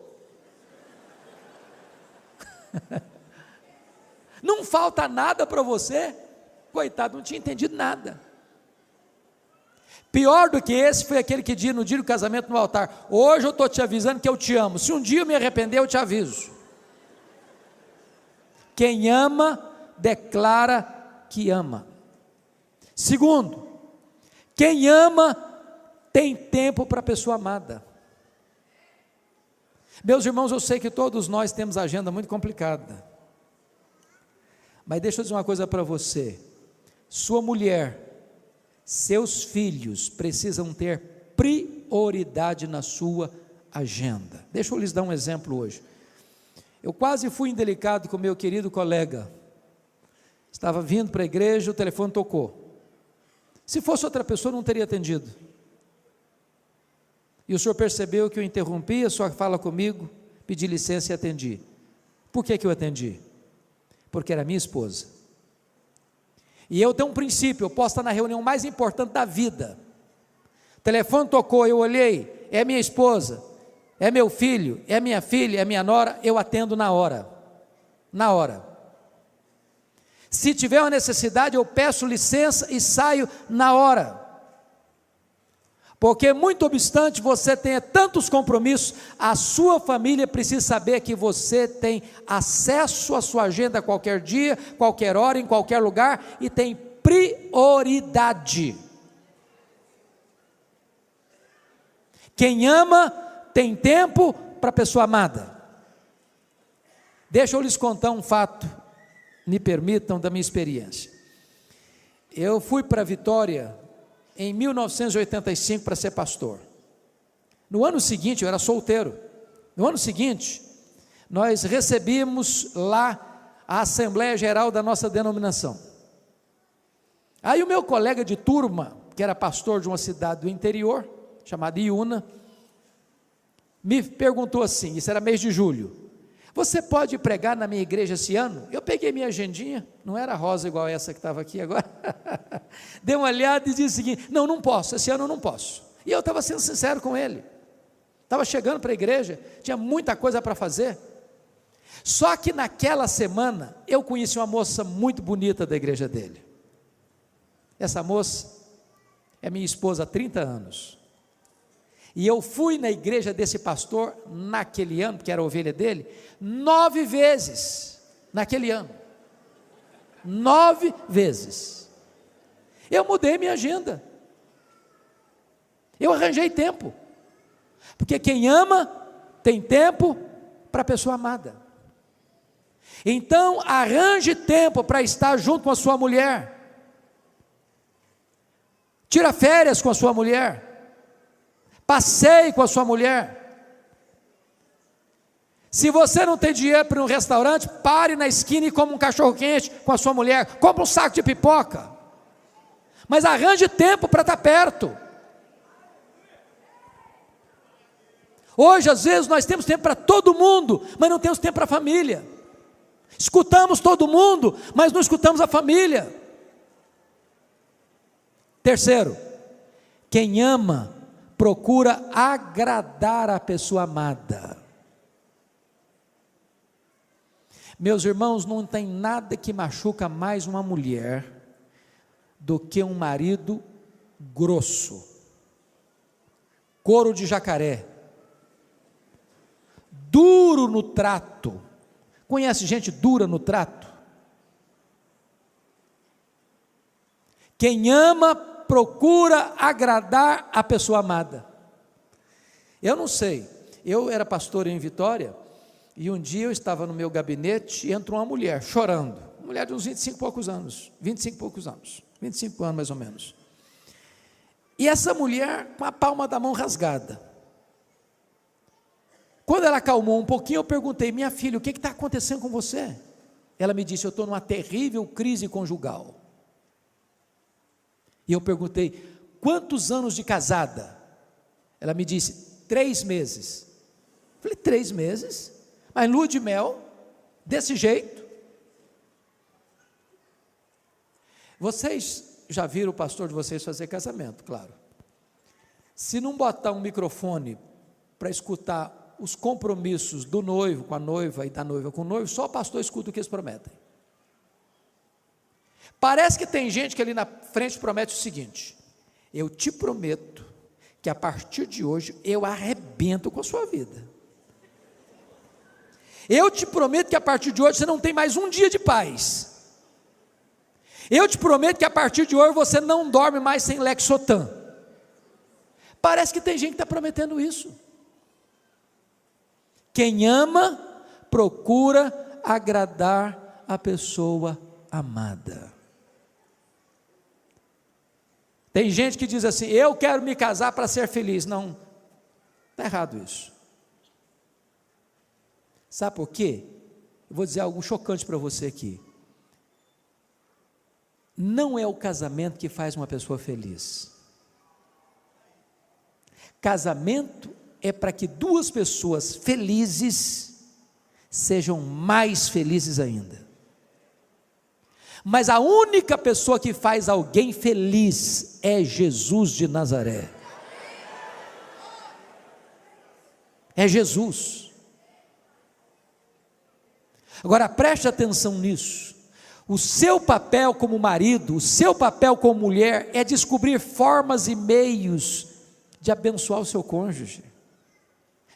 Não falta nada para você? Coitado, não tinha entendido nada. Pior do que esse foi aquele que dizia no dia do casamento no altar: hoje eu estou te avisando que eu te amo, se um dia eu me arrepender eu te aviso. Quem ama, declara que ama. Segundo, quem ama, tem tempo para a pessoa amada. Meus irmãos, eu sei que todos nós temos agenda muito complicada, mas deixa eu dizer uma coisa para você: sua mulher, seus filhos precisam ter prioridade na sua agenda. Deixa eu lhes dar um exemplo hoje. Eu quase fui indelicado com meu querido colega, estava vindo para a igreja, o telefone tocou. Se fosse outra pessoa, não teria atendido. E o senhor percebeu que eu interrompi a sua fala comigo, pedi licença e atendi. Por que eu atendi? Porque era minha esposa. E eu tenho um princípio: eu posso estar na reunião mais importante da vida, o telefone tocou, eu olhei, é minha esposa, é meu filho, é minha filha, é minha nora, eu atendo na hora. Na hora. Se tiver uma necessidade, eu peço licença e saio na hora. Porque muito obstante você tenha tantos compromissos, a sua família precisa saber que você tem acesso à sua agenda a qualquer dia, qualquer hora, em qualquer lugar, e tem prioridade. Quem ama tem tempo para a pessoa amada. Deixa eu lhes contar um fato, me permitam, da minha experiência. Eu fui para Vitória em 1985 para ser pastor. No ano seguinte, eu era solteiro. No ano seguinte, nós recebíamos lá a Assembleia Geral da nossa denominação. Aí o meu colega de turma, que era pastor de uma cidade do interior, chamada Iuna, me perguntou assim, isso era mês de julho: você pode pregar na minha igreja esse ano? Eu peguei minha agendinha, não era rosa igual essa que estava aqui agora, dei uma olhada e disse o seguinte: não posso, esse ano eu não posso. E eu estava sendo sincero com ele, estava chegando para a igreja, tinha muita coisa para fazer. Só que naquela semana, eu conheci uma moça muito bonita da igreja dele. Essa moça é minha esposa há 30 anos. E eu fui na igreja desse pastor naquele ano, que era a ovelha dele, 9 vezes, naquele ano, 9 vezes, eu mudei minha agenda, eu arranjei tempo, porque quem ama, tem tempo para a pessoa amada. Então arranje tempo para estar junto com a sua mulher, tira férias com a sua mulher, passeie com a sua mulher. Se você não tem dinheiro para ir um restaurante, pare na esquina e coma um cachorro quente com a sua mulher, compre um saco de pipoca, mas arranje tempo para estar perto. Hoje às vezes nós temos tempo para todo mundo, mas não temos tempo para a família. Escutamos todo mundo, mas não escutamos a família. Terceiro, quem ama procura agradar a pessoa amada. Meus irmãos, não tem nada que machuca mais uma mulher do que um marido grosso, couro de jacaré, duro no trato. Conhece gente dura no trato? Quem ama procura agradar a pessoa amada. Eu não sei, eu era pastor em Vitória, e um dia eu estava no meu gabinete e entrou uma mulher chorando, uma mulher de uns 25 e poucos anos, 25 anos mais ou menos, e essa mulher com a palma da mão rasgada, Quando ela acalmou um pouquinho, eu perguntei: minha filha, o que está acontecendo com você? Ela me disse: eu estou numa terrível crise conjugal. E eu perguntei: quantos anos de casada? Ela me disse: 3 meses. Eu falei: 3 meses? Mas lua de mel, desse jeito? Vocês já viram o pastor de vocês fazer casamento, claro. Se não botar um microfone para escutar os compromissos do noivo com a noiva e da noiva com o noivo, só o pastor escuta o que eles prometem. Parece que tem gente que ali na frente promete o seguinte: eu te prometo que a partir de hoje eu arrebento com a sua vida. Eu te prometo que a partir de hoje você não tem mais um dia de paz. Eu te prometo que a partir de hoje você não dorme mais sem Lexotan. Parece que tem gente que está prometendo isso. Quem ama, procura agradar a pessoa amada. Tem gente que diz assim: eu quero me casar para ser feliz. Não, está errado isso. Sabe por quê? Eu vou dizer algo chocante para você aqui. Não é o casamento que faz uma pessoa feliz. Casamento é para que 2 pessoas felizes sejam mais felizes ainda. Mas a única pessoa que faz alguém feliz é Jesus de Nazaré. É Jesus. Agora preste atenção nisso. O seu papel como marido, o seu papel como mulher é descobrir formas e meios de abençoar o seu cônjuge,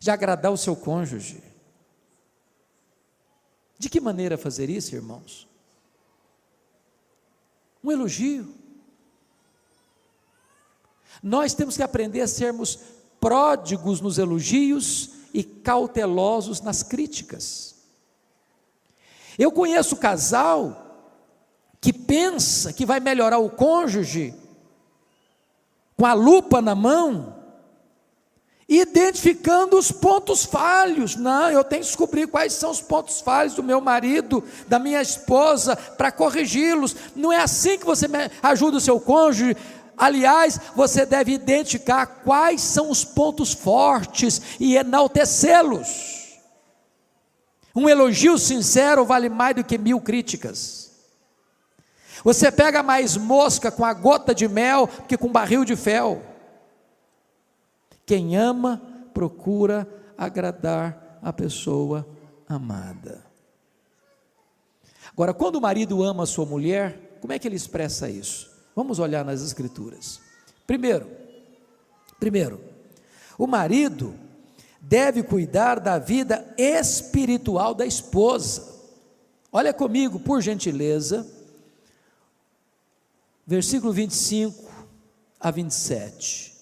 de agradar o seu cônjuge. De que maneira fazer isso, irmãos? Um elogio. Nós temos que aprender a sermos pródigos nos elogios e cautelosos nas críticas. Eu conheço casal que pensa que vai melhorar o cônjuge com a lupa na mão, identificando os pontos falhos. Não, eu tenho que descobrir quais são os pontos falhos do meu marido, da minha esposa, para corrigi-los. Não é assim que você ajuda o seu cônjuge. Aliás, você deve identificar quais são os pontos fortes e enaltecê-los. Um elogio sincero vale mais do que 1000 críticas. Você pega mais mosca com a gota de mel que com barril de fel. Quem ama, procura agradar a pessoa amada. Agora, quando o marido ama a sua mulher, como é que ele expressa isso? Vamos olhar nas Escrituras. Primeiro, o marido deve cuidar da vida espiritual da esposa. Olha comigo, por gentileza, versículo 25 a 27.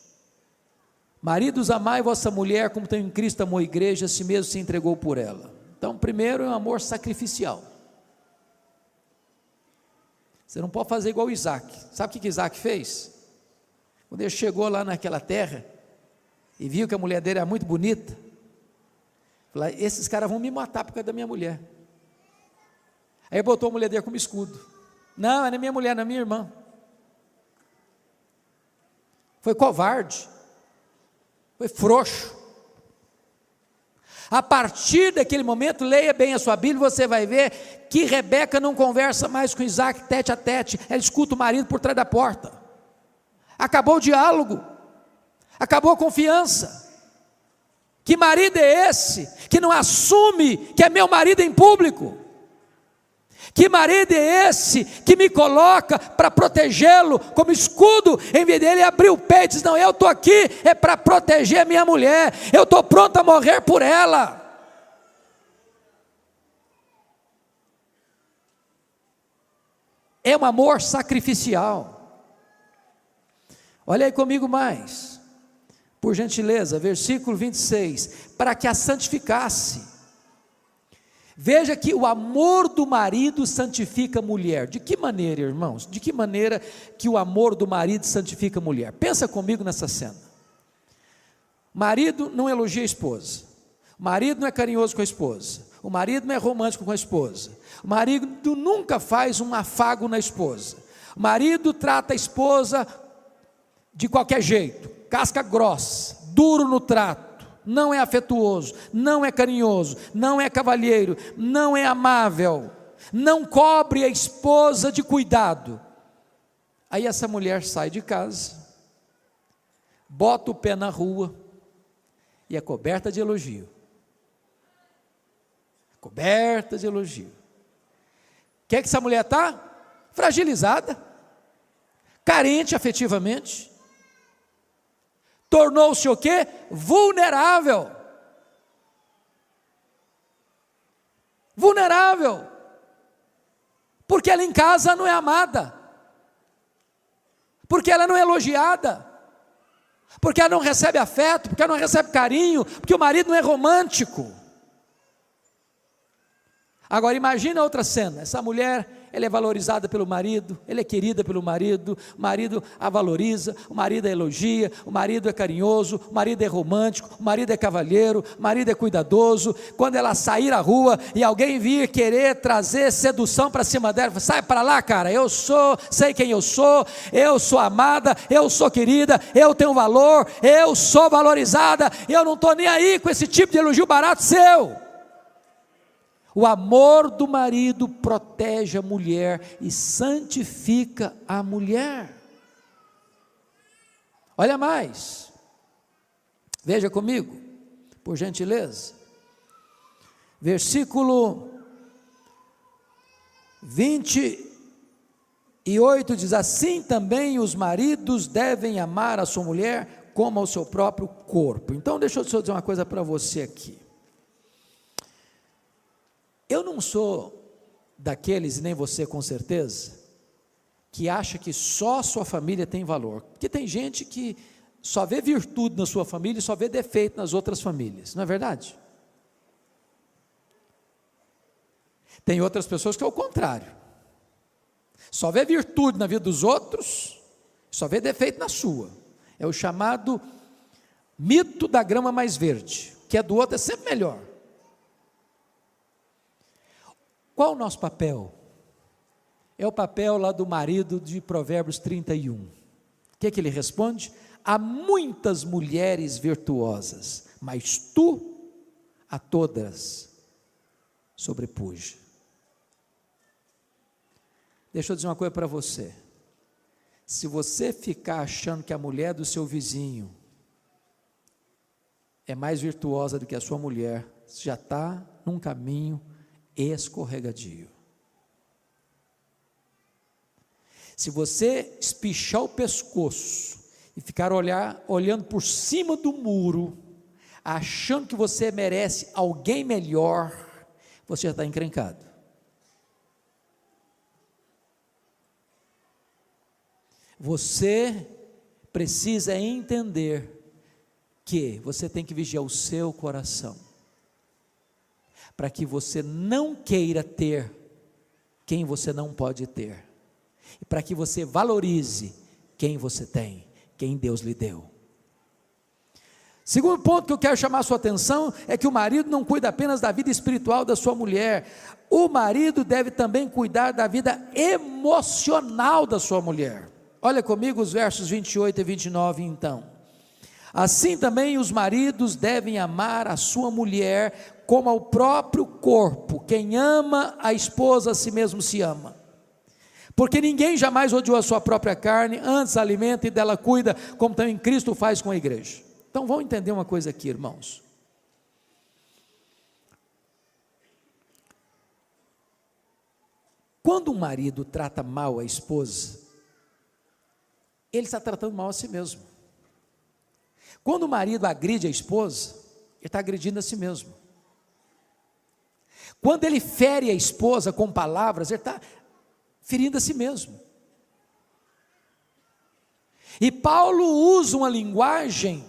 Maridos, amai vossa mulher como também Cristo amou a igreja, a si mesmo se entregou por ela. Então, primeiro é um amor sacrificial. Você não pode fazer igual Isaac. Sabe o que Isaac fez? Quando ele chegou lá naquela terra e viu que a mulher dele era muito bonita, falou: esses caras vão me matar por causa da minha mulher. Aí botou a mulher dele como escudo. Não, não é minha mulher, não é minha irmã. Foi covarde, foi frouxo. A partir daquele momento, leia bem a sua Bíblia, você vai ver que Rebeca não conversa mais com Isaac tete a tete, ela escuta o marido por trás da porta. Acabou o diálogo, acabou a confiança. Que marido é esse que não assume que é meu marido em público? Que marido é esse que me coloca para protegê-lo como escudo, em vez dele abrir o peito e diz: não, eu estou aqui é para proteger a minha mulher, eu estou pronto a morrer por ela. É um amor sacrificial. Olha aí comigo mais, por gentileza, versículo 26, para que a santificasse. Veja que o amor do marido santifica a mulher. De que maneira, irmãos? De que maneira que o amor do marido santifica a mulher? Pensa comigo nessa cena. Marido não elogia a esposa, O marido não é carinhoso com a esposa, o marido não é romântico com a esposa, o marido nunca faz um afago na esposa, o marido trata a esposa de qualquer jeito, casca grossa, duro no trato, não é afetuoso, não é carinhoso, não é cavalheiro, não é amável, não cobre a esposa de cuidado. Aí essa mulher sai de casa, bota o pé na rua e é coberta de elogio. Coberta de elogio. O que é que essa mulher está? Fragilizada, carente afetivamente, tornou-se o quê? Vulnerável. Vulnerável. Porque ela em casa não é amada, porque ela não é elogiada, porque ela não recebe afeto, porque ela não recebe carinho, porque o marido não é romântico. Agora imagina outra cena, essa mulher, ela é valorizada pelo marido, ela é querida pelo marido, o marido a valoriza, o marido a elogia, o marido é carinhoso, o marido é romântico, o marido é cavalheiro, o marido é cuidadoso. Quando ela sair à rua e alguém vir querer trazer sedução para cima dela, sai para lá, cara, sei quem eu sou amada, eu sou querida, eu tenho valor, eu sou valorizada, eu não estou nem aí com esse tipo de elogio barato seu. O amor do marido protege a mulher e santifica a mulher. Olha mais, veja comigo, por gentileza, versículo 28 diz: assim também os maridos devem amar a sua mulher como ao seu próprio corpo. Então deixa eu só dizer uma coisa para você aqui. Eu não sou daqueles, e nem você com certeza, que acha que só a sua família tem valor, porque tem gente que só vê virtude na sua família e só vê defeito nas outras famílias, não é verdade? Tem outras pessoas que é o contrário, só vê virtude na vida dos outros, só vê defeito na sua. É o chamado mito da grama mais verde, que é do outro é sempre melhor. Qual o nosso papel? É o papel lá do marido de Provérbios 31. O que é que ele responde? Há muitas mulheres virtuosas, mas tu a todas sobrepuja. Deixa eu dizer uma coisa para você. Se você ficar achando que a mulher do seu vizinho é mais virtuosa do que a sua mulher, você já está num caminho escorregadio. Se você espichar o pescoço e ficar olhando por cima do muro, achando que você merece alguém melhor, você já está encrencado. Você precisa entender que você tem que vigiar o seu coração, para que você não queira ter quem você não pode ter, e para que você valorize quem você tem, quem Deus lhe deu. Segundo ponto que eu quero chamar a sua atenção, é que o marido não cuida apenas da vida espiritual da sua mulher, o marido deve também cuidar da vida emocional da sua mulher. Olha comigo os versos 28 e 29 então. Assim também os maridos devem amar a sua mulher como ao próprio corpo. Quem ama a esposa a si mesmo se ama. Porque ninguém jamais odiou a sua própria carne, antes alimenta e dela cuida, como também Cristo faz com a igreja. Então vamos entender uma coisa aqui, irmãos. Quando um marido trata mal a esposa, ele está tratando mal a si mesmo. Quando o marido agride a esposa, ele está agredindo a si mesmo. Quando ele fere a esposa com palavras, ele está ferindo a si mesmo. E Paulo usa uma linguagem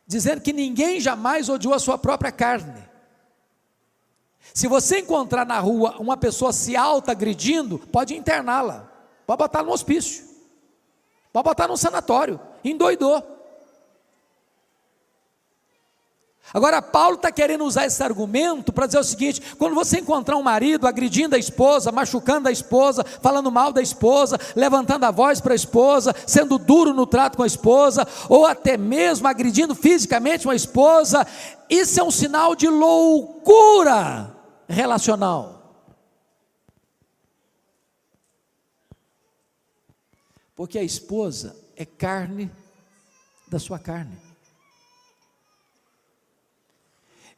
dizendo que ninguém jamais odiou a sua própria carne. Se você encontrar na rua uma pessoa se auto-agredindo, pode interná-la, pode botar no hospício, pode botar no sanatório, endoidou. Agora Paulo está querendo usar esse argumento para dizer o seguinte: quando você encontrar um marido agredindo a esposa, machucando a esposa, falando mal da esposa, levantando a voz para a esposa, sendo duro no trato com a esposa, ou até mesmo agredindo fisicamente uma esposa, isso é um sinal de loucura relacional. Porque a esposa é carne da sua carne.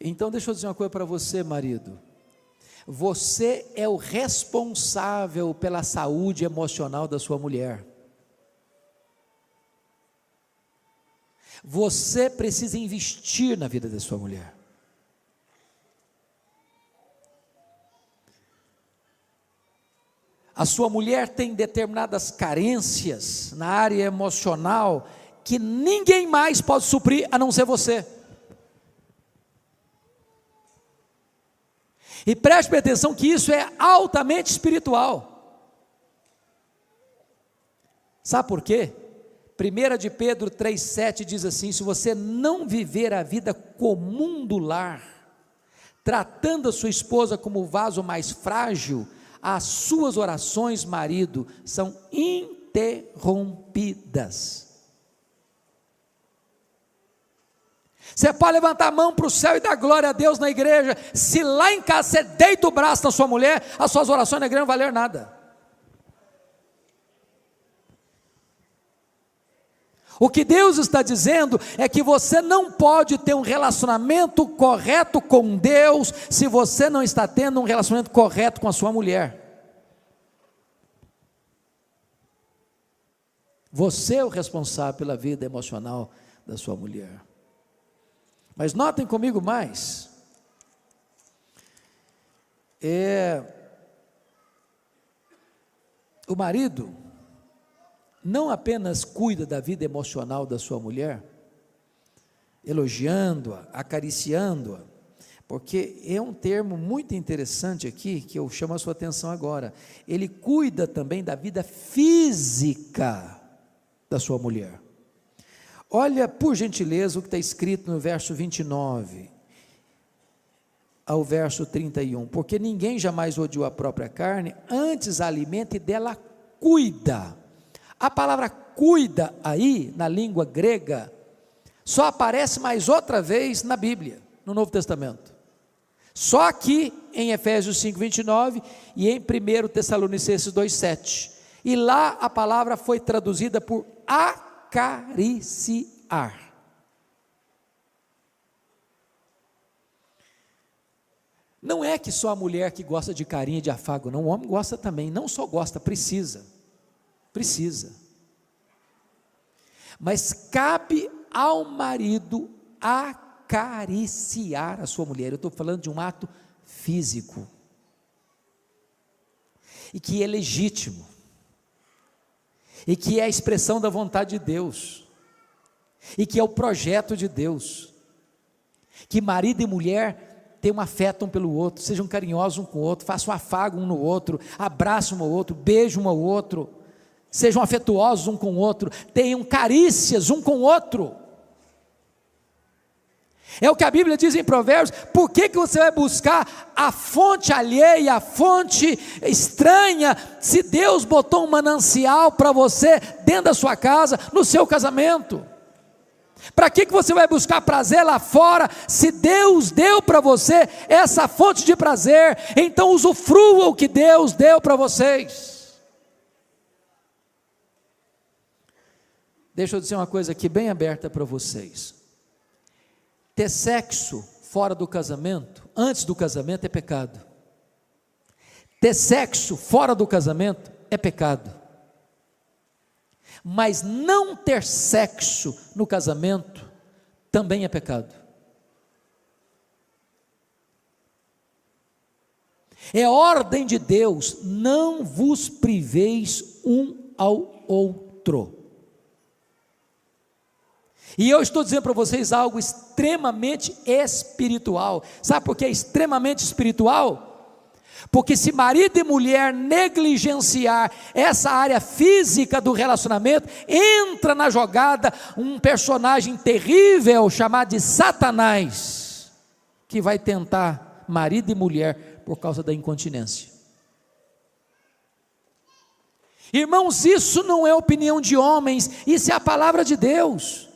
Então deixa eu dizer uma coisa para você, marido. Você é o responsável pela saúde emocional da sua mulher. Você precisa investir na vida da sua mulher. A sua mulher tem determinadas carências na área emocional que ninguém mais pode suprir a não ser você. E preste atenção que isso é altamente espiritual. Sabe por quê? 1 de Pedro 3,7 diz assim: se você não viver a vida comum do lar, tratando a sua esposa como o vaso mais frágil, as suas orações, marido, são interrompidas. Você pode levantar a mão para o céu e dar glória a Deus na igreja, se lá em casa você deita o braço na sua mulher, as suas orações na igreja não valeram nada. O que Deus está dizendo é que você não pode ter um relacionamento correto com Deus, se você não está tendo um relacionamento correto com a sua mulher. Você é o responsável pela vida emocional da sua mulher. Mas notem comigo mais, o marido não apenas cuida da vida emocional da sua mulher, elogiando-a, acariciando-a, porque é um termo muito interessante aqui, que eu chamo a sua atenção agora, ele cuida também da vida física da sua mulher. Olha, por gentileza, o que está escrito no verso 29 ao verso 31, porque ninguém jamais odiou a própria carne, antes a alimenta e dela cuida. A palavra cuida aí, na língua grega, só aparece mais outra vez na Bíblia, no Novo Testamento. Só aqui em Efésios 5:29 e em 1 Tessalonicenses 2:7. E lá a palavra foi traduzida por acariciar. Não é que só a mulher que gosta de carinho e de afago, não, o homem gosta também, não só gosta, precisa, mas cabe ao marido acariciar a sua mulher. Eu estou falando de um ato físico, e que é legítimo, e que é a expressão da vontade de Deus, e que é o projeto de Deus, que marido e mulher tenham um afeto um pelo outro, sejam carinhosos um com o outro, façam um afago um no outro, abraçam um ao outro, beijam um ao outro, sejam afetuosos um com o outro, tenham carícias um com o outro. É o que a Bíblia diz em Provérbios. Por que você vai buscar a fonte alheia, a fonte estranha, se Deus botou um manancial para você dentro da sua casa, no seu casamento? Para que você vai buscar prazer lá fora, se Deus deu para você essa fonte de prazer? Então usufrua o que Deus deu para vocês. Deixa eu dizer uma coisa aqui bem aberta para vocês. Ter sexo fora do casamento, antes do casamento, é pecado. Ter sexo fora do casamento é pecado. Mas não ter sexo no casamento também é pecado. É ordem de Deus: não vos priveis um ao outro. E eu estou dizendo para vocês algo extremamente espiritual. Sabe por que é extremamente espiritual? Porque se marido e mulher negligenciar essa área física do relacionamento, entra na jogada um personagem terrível chamado de Satanás. que vai tentar marido e mulher por causa da incontinência. Irmãos, isso não é opinião de homens, isso é a palavra de Deus,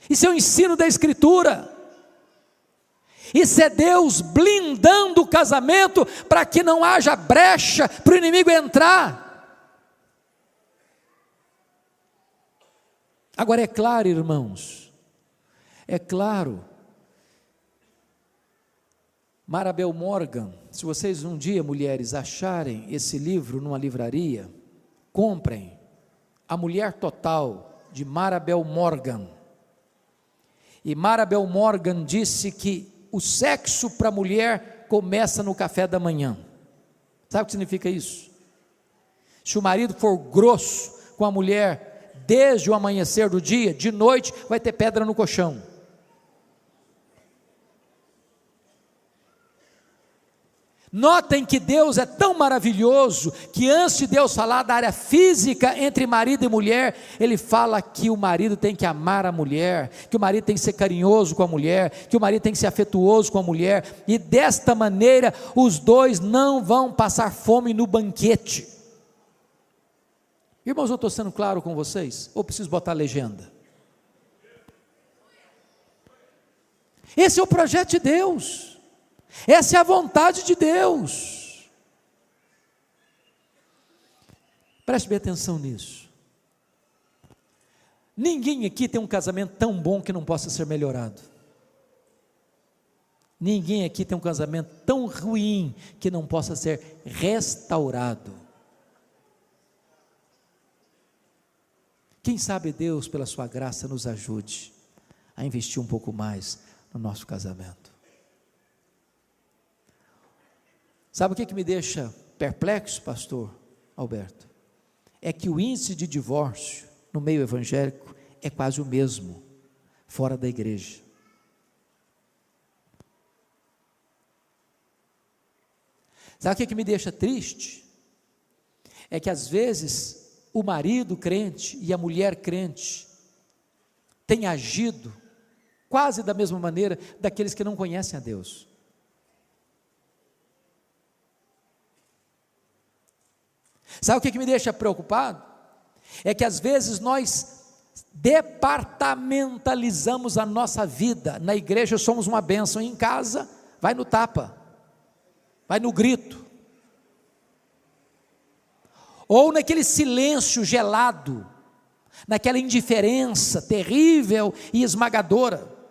isso é o ensino da Escritura, isso é Deus blindando o casamento para que não haja brecha para o inimigo entrar. Agora é claro, irmãos, é claro, Marabel Morgan, se vocês um dia, mulheres, acharem esse livro numa livraria, comprem A Mulher Total, de Marabel Morgan. E Marabel Morgan disse que o sexo para a mulher começa no café da manhã. Sabe o que significa isso? Se o marido for grosso com a mulher desde o amanhecer do dia, de noite vai ter pedra no colchão. Notem que Deus é tão maravilhoso, que antes de Deus falar da área física entre marido e mulher, Ele fala que o marido tem que amar a mulher, que o marido tem que ser carinhoso com a mulher, que o marido tem que ser afetuoso com a mulher, e desta maneira os dois não vão passar fome no banquete. Irmãos, eu estou sendo claro com vocês? Ou preciso botar a legenda? Esse é o projeto de Deus. Essa é a vontade de Deus. Preste bem atenção nisso. Ninguém aqui tem um casamento tão bom que não possa ser melhorado. Ninguém aqui tem um casamento tão ruim que não possa ser restaurado. Quem sabe Deus, pela sua graça, nos ajude a investir um pouco mais no nosso casamento. Sabe o que me deixa perplexo, pastor Alberto? É que o índice de divórcio no meio evangélico é quase o mesmo fora da igreja. Sabe o que me deixa triste? É que às vezes o marido crente e a mulher crente têm agido quase da mesma maneira daqueles que não conhecem a Deus. Sabe o que me deixa preocupado? É que às vezes nós departamentalizamos a nossa vida. Na igreja somos uma bênção, em casa vai no tapa, vai no grito, ou naquele silêncio gelado, naquela indiferença terrível e esmagadora.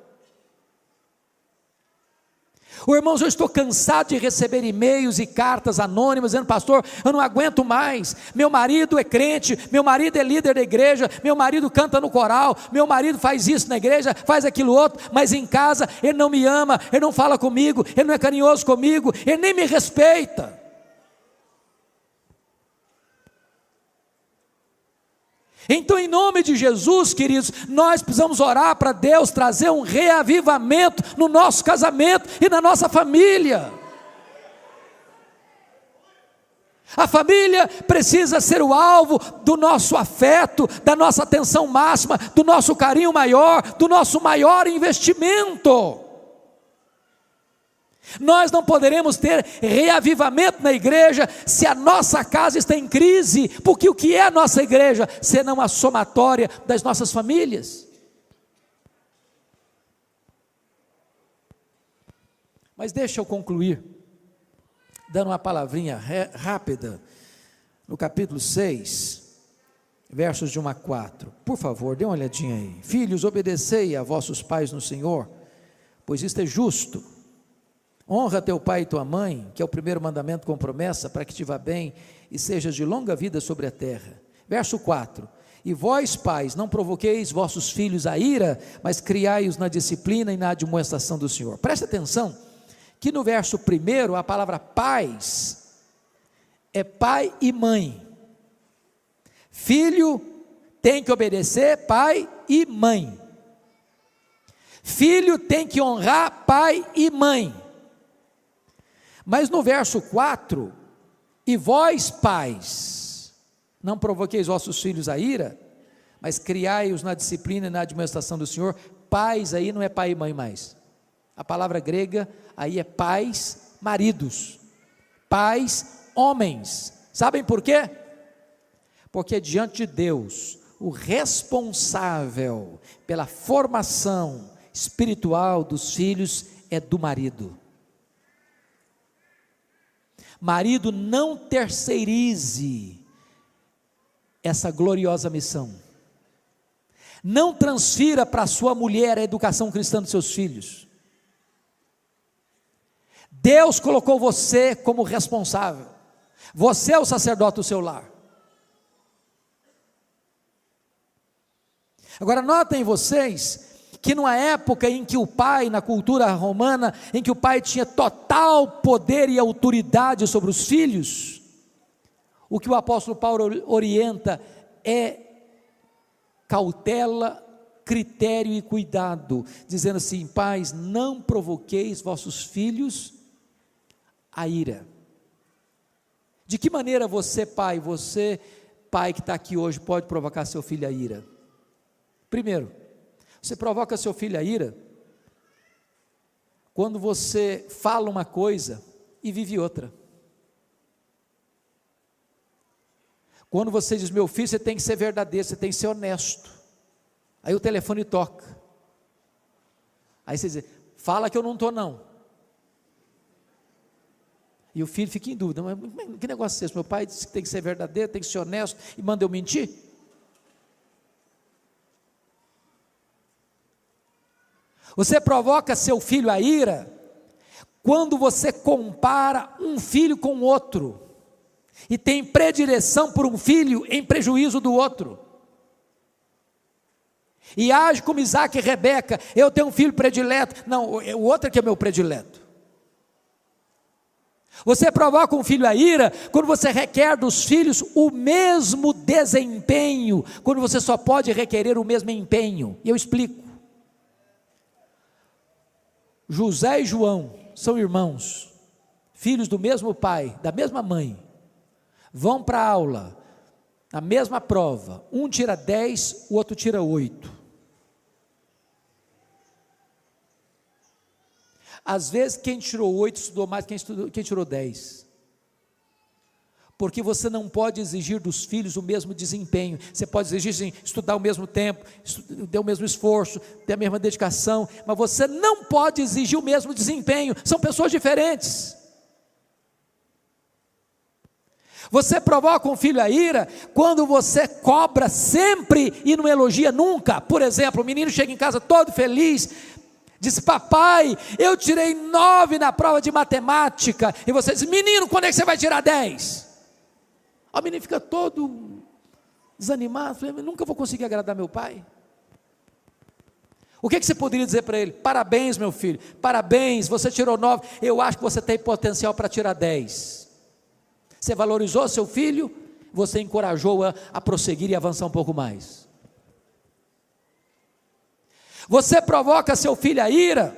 Irmãos, eu estou cansado de receber e-mails e cartas anônimas dizendo: pastor, eu não aguento mais, meu marido é crente, meu marido é líder da igreja, meu marido canta no coral, meu marido faz isso na igreja, faz aquilo outro, mas em casa ele não me ama, ele não fala comigo, ele não é carinhoso comigo, ele nem me respeita. Então, em nome de Jesus, queridos, nós precisamos orar para Deus trazer um reavivamento no nosso casamento e na nossa família. A família precisa ser o alvo do nosso afeto, da nossa atenção máxima, do nosso carinho maior, do nosso maior investimento. Nós não poderemos ter reavivamento na igreja se a nossa casa está em crise, porque o que é a nossa igreja, senão a somatória das nossas famílias? Mas deixa eu concluir, dando uma palavrinha rápida, no capítulo 6, versos de 1 a 4, por favor, dê uma olhadinha aí. Filhos, obedecei a vossos pais no Senhor, pois isto é justo. Honra teu pai e tua mãe, que é o primeiro mandamento com promessa, para que te vá bem e sejas de longa vida sobre a terra. Verso 4, e vós pais, não provoqueis vossos filhos a ira, mas criai-os na disciplina e na admoestação do Senhor. Presta atenção, que no verso 1, a palavra pais, é pai e mãe. Filho tem que obedecer pai e mãe. Filho tem que honrar pai e mãe. Mas no verso 4, e vós pais, não provoqueis vossos filhos a ira, mas criai-os na disciplina e na admoestação do Senhor. Pais aí não é pai e mãe mais, A palavra grega aí é pais, maridos, pais, homens. Sabem por quê? Porque diante de Deus, o responsável pela formação espiritual dos filhos é do marido. Marido, não terceirize essa gloriosa missão. Não transfira para sua mulher a educação cristã dos seus filhos. Deus colocou você como responsável. Você é o sacerdote do seu lar. Agora notem vocês que numa época em que o pai, na cultura romana, em que o pai tinha total poder e autoridade sobre os filhos, o que o apóstolo Paulo orienta é cautela, critério e cuidado, dizendo assim: pais, não provoqueis vossos filhos a ira. De que maneira você pai que está aqui hoje, pode provocar seu filho a ira? Primeiro, você provoca seu filho a ira quando você fala uma coisa e vive outra. Quando você diz: meu filho, você tem que ser verdadeiro, você tem que ser honesto. Aí o telefone toca. Aí você diz: fala que eu não estou não. E o filho fica em dúvida: mas que negócio é esse? Meu pai disse que tem que ser verdadeiro, tem que ser honesto, e manda eu mentir? Você provoca seu filho a ira quando você compara um filho com outro e tem predileção por um filho em prejuízo do outro, e age como Isaac e Rebeca: eu tenho um filho predileto, não, o outro é que é meu predileto. Você provoca um filho a ira quando você requer dos filhos o mesmo desempenho, quando você só pode requerer o mesmo empenho. E eu explico. José e João são irmãos, filhos do mesmo pai, da mesma mãe, vão para a aula, a mesma prova, um tira 10, o outro tira 8. Às vezes quem tirou 8 estudou mais que quem tirou 10, porque você não pode exigir dos filhos o mesmo desempenho. Você pode exigir sim, estudar ao mesmo tempo, ter o mesmo esforço, ter a mesma dedicação, mas você não pode exigir o mesmo desempenho, são pessoas diferentes. Você provoca um filho a ira quando você cobra sempre e não elogia nunca. Por exemplo, o menino chega em casa todo feliz, diz: papai, eu tirei 9 na prova de matemática, e você diz: menino, quando é que você vai tirar 10? O menino fica todo desanimado, falei: nunca vou conseguir agradar meu pai. O que você poderia dizer para ele? Parabéns, meu filho, parabéns, você tirou 9, eu acho que você tem potencial para tirar 10. Você valorizou seu filho, você encorajou a prosseguir e avançar um pouco mais. Você provoca seu filho a ira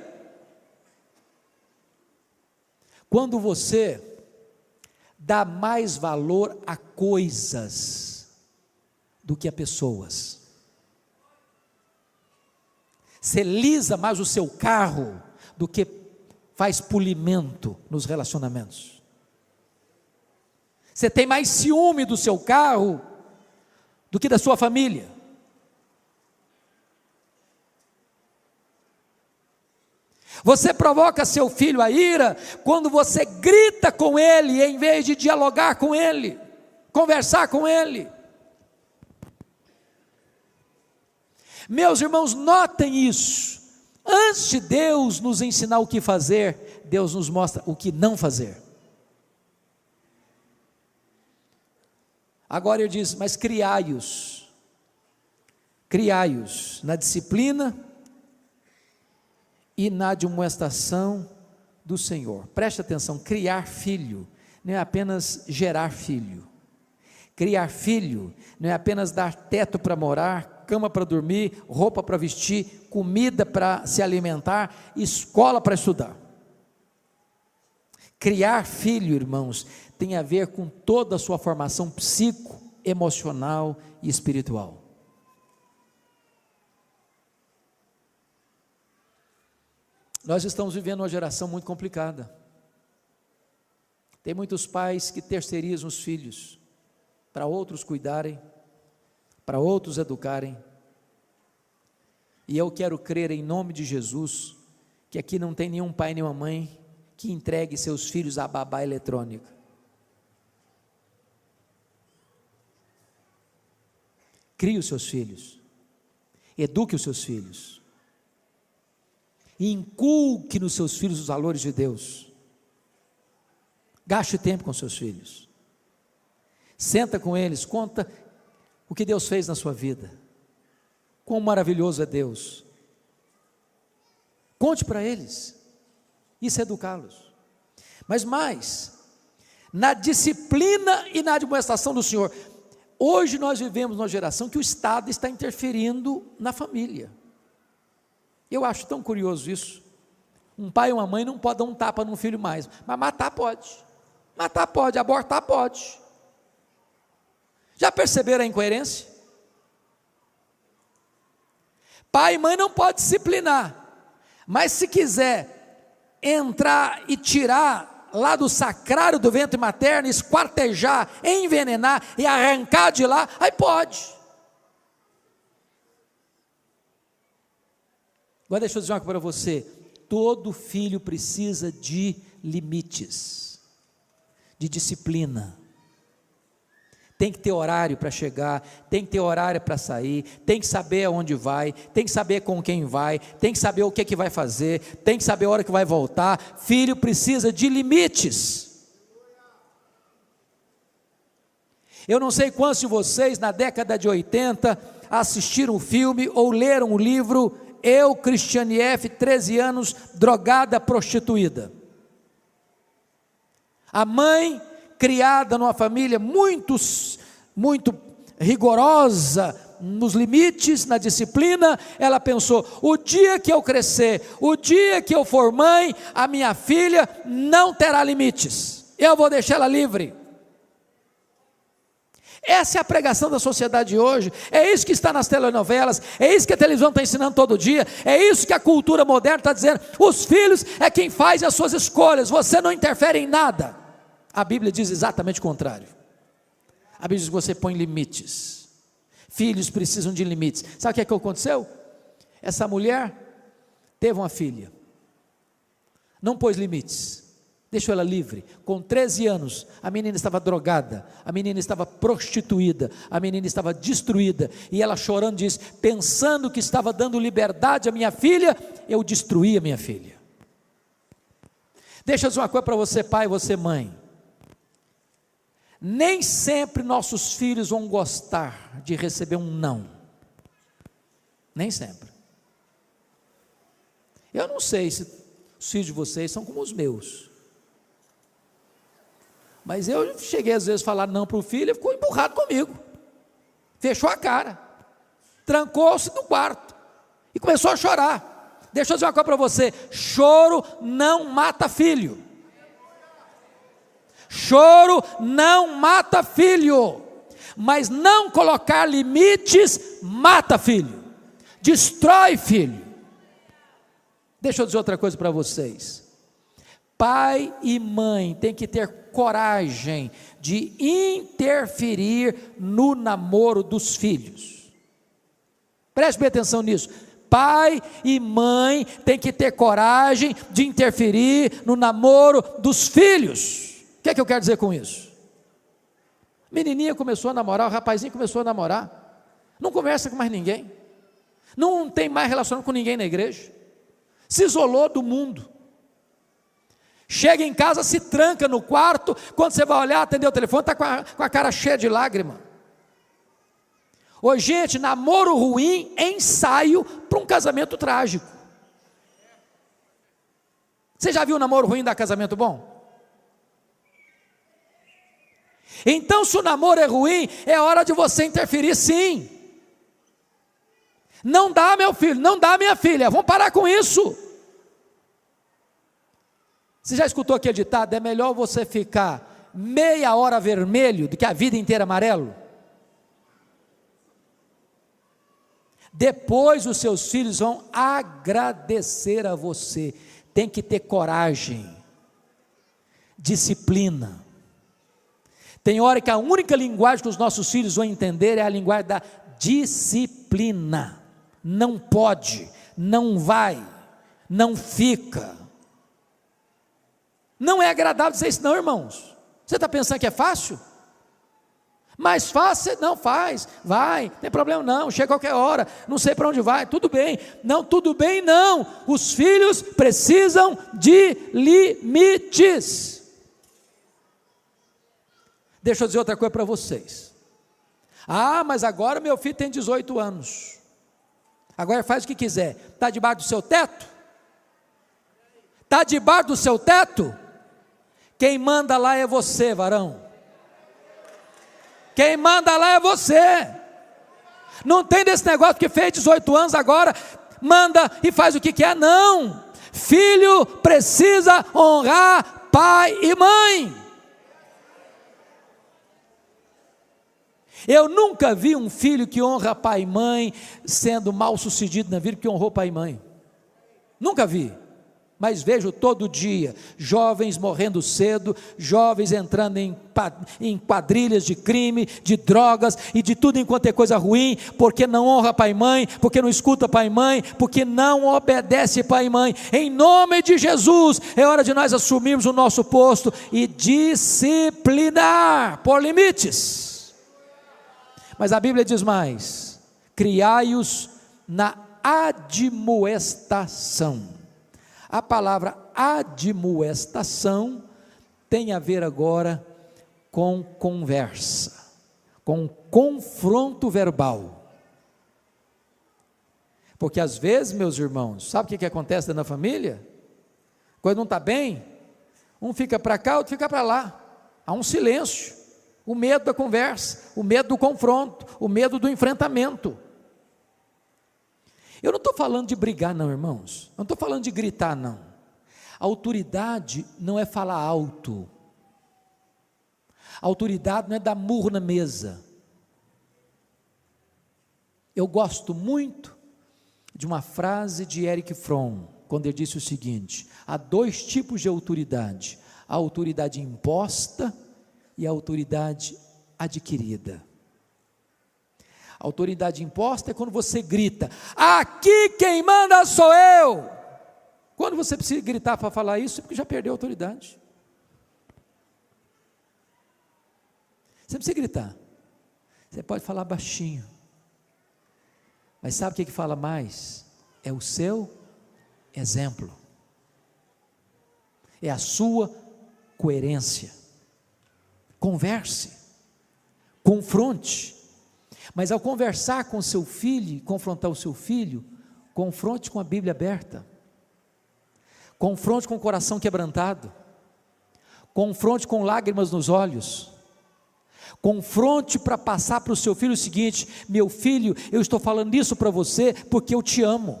quando você dá mais valor a coisas do que a pessoas. Você lisa mais o seu carro do que faz polimento nos relacionamentos. Você tem mais ciúme do seu carro do que da sua família. Você provoca seu filho a ira quando você grita com ele em vez de dialogar com ele, conversar com ele. Meus irmãos, notem isso. Antes de Deus nos ensinar o que fazer, Deus nos mostra o que não fazer. Agora ele diz: mas criai-os na disciplina e na admoestação do Senhor. Preste atenção, criar filho não é apenas gerar filho. Criar filho não é apenas dar teto para morar, cama para dormir, roupa para vestir, comida para se alimentar, escola para estudar. Criar filho, irmãos, tem a ver com toda a sua formação psico, emocional e espiritual. Nós estamos vivendo uma geração muito complicada. Tem muitos pais que terceirizam os filhos para outros cuidarem, para outros educarem. E eu quero crer em nome de Jesus que aqui não tem nenhum pai nem uma mãe que entregue seus filhos à babá eletrônica. Crie os seus filhos, eduque os seus filhos, e inculque nos seus filhos os valores de Deus. Gaste tempo com seus filhos, senta com eles, conta o que Deus fez na sua vida, quão maravilhoso é Deus, conte para eles, isso é educá-los, mas mais, na disciplina e na admoestação do Senhor. Hoje nós vivemos numa geração que o Estado está interferindo na família. Eu acho tão curioso isso. Um pai e uma mãe não podem dar um tapa num filho mais, mas matar pode, abortar pode. Já perceberam a incoerência? Pai e mãe não pode disciplinar, mas se quiser entrar e tirar lá do sacrário do ventre materno, esquartejar, envenenar e arrancar de lá, aí pode. Agora deixa eu dizer uma coisa para você, todo filho precisa de limites, de disciplina. Tem que ter horário para chegar, tem que ter horário para sair, tem que saber aonde vai, tem que saber com quem vai, tem que saber o que vai fazer, tem que saber a hora que vai voltar. Filho precisa de limites. Eu não sei quantos de vocês na década de 80 assistiram o filme ou leram o livro Eu, Cristiane F., 13 anos, drogada, prostituída. A mãe, criada numa família muito rigorosa, nos limites, na disciplina, ela pensou, o dia que eu crescer, o dia que eu for mãe, a minha filha não terá limites, eu vou deixar ela livre. Essa é a pregação da sociedade de hoje, é isso que está nas telenovelas, é isso que a televisão está ensinando todo dia, é isso que a cultura moderna está dizendo, os filhos é quem faz as suas escolhas, você não interfere em nada. A Bíblia diz exatamente o contrário, a Bíblia diz que você põe limites, filhos precisam de limites. Sabe o que aconteceu? Essa mulher teve uma filha, não pôs limites, deixou ela livre. Com 13 anos, a menina estava drogada, a menina estava prostituída, a menina estava destruída, e ela chorando disse, pensando que estava dando liberdade à minha filha, eu destruí a minha filha. Deixa eu dizer uma coisa para você pai e você mãe, nem sempre nossos filhos vão gostar de receber um não, nem sempre. Eu não sei se os filhos de vocês são como os meus, mas eu cheguei às vezes a falar não para o filho, ele ficou emburrado comigo, fechou a cara, trancou-se no quarto, e começou a chorar. Deixa eu dizer uma coisa para você, choro não mata filho, choro não mata filho, mas não colocar limites, mata filho, destrói filho. Deixa eu dizer outra coisa para vocês, pai e mãe têm que ter coragem de interferir no namoro dos filhos. Preste bem atenção nisso. Pai e mãe têm que ter coragem de interferir no namoro dos filhos. O que é que eu quero dizer com isso? A menininha começou a namorar, o rapazinho começou a namorar, não conversa com mais ninguém, não tem mais relacionamento com ninguém na igreja, se isolou do mundo. Chega em casa, se tranca no quarto, quando você vai olhar, atender o telefone, está com a cara cheia de lágrima. Ô gente, namoro ruim é ensaio para um casamento trágico. Você já viu o namoro ruim dar casamento bom? Então se o namoro é ruim, é hora de você interferir sim. Não dá meu filho, não dá minha filha, vamos parar com isso. Você já escutou aquele ditado, é melhor você ficar meia hora vermelho do que a vida inteira amarelo? Depois os seus filhos vão agradecer a você. Tem que ter coragem, disciplina. Tem hora que a única linguagem que os nossos filhos vão entender é a linguagem da disciplina. Não pode, não vai, não fica. Não é agradável dizer isso não, irmãos. Você está pensando que é fácil? Mais fácil, não faz, vai, não tem problema não, chega a qualquer hora, não sei para onde vai, tudo bem. Não, tudo bem não, os filhos precisam de limites. Deixa eu dizer outra coisa para vocês. Mas agora meu filho tem 18 anos, agora faz o que quiser. Está debaixo do seu teto? Está debaixo do seu teto? Quem manda lá é você, varão. Quem manda lá é você. Não tem desse negócio que fez 18 anos agora, manda e faz o que quer, não. Filho precisa honrar pai e mãe. Eu nunca vi um filho que honra pai e mãe sendo mal sucedido na vida porque honrou pai e mãe. Nunca vi. Mas vejo todo dia jovens morrendo cedo, jovens entrando em quadrilhas de crime, de drogas e de tudo enquanto é coisa ruim, porque não honra pai e mãe, porque não escuta pai e mãe, porque não obedece pai e mãe. Em nome de Jesus, é hora de nós assumirmos o nosso posto e disciplinar, por limites. Mas a Bíblia diz mais: criai-os na admoestação. A palavra admoestação tem a ver agora com conversa, com confronto verbal. Porque às vezes, meus irmãos, sabe o que acontece dentro da família? Quando não está bem, um fica para cá, outro fica para lá. Há um silêncio, o medo da conversa, o medo do confronto, o medo do enfrentamento. Eu não estou falando de brigar não, irmãos, não estou falando de gritar não. A autoridade não é falar alto, a autoridade não é dar murro na mesa. Eu gosto muito de uma frase de Erich Fromm, quando ele disse o seguinte: há dois tipos de autoridade, a autoridade imposta e a autoridade adquirida. A autoridade imposta é quando você grita: aqui quem manda sou eu. Quando você precisa gritar para falar isso, é porque já perdeu a autoridade. Você não precisa gritar, você pode falar baixinho, mas sabe o que fala mais? É o seu exemplo, é a sua coerência. Converse, confronte. Mas ao conversar com seu filho, confrontar o seu filho, confronte com a Bíblia aberta, confronte com o coração quebrantado, confronte com lágrimas nos olhos, confronte para passar para o seu filho o seguinte: meu filho, eu estou falando isso para você porque eu te amo,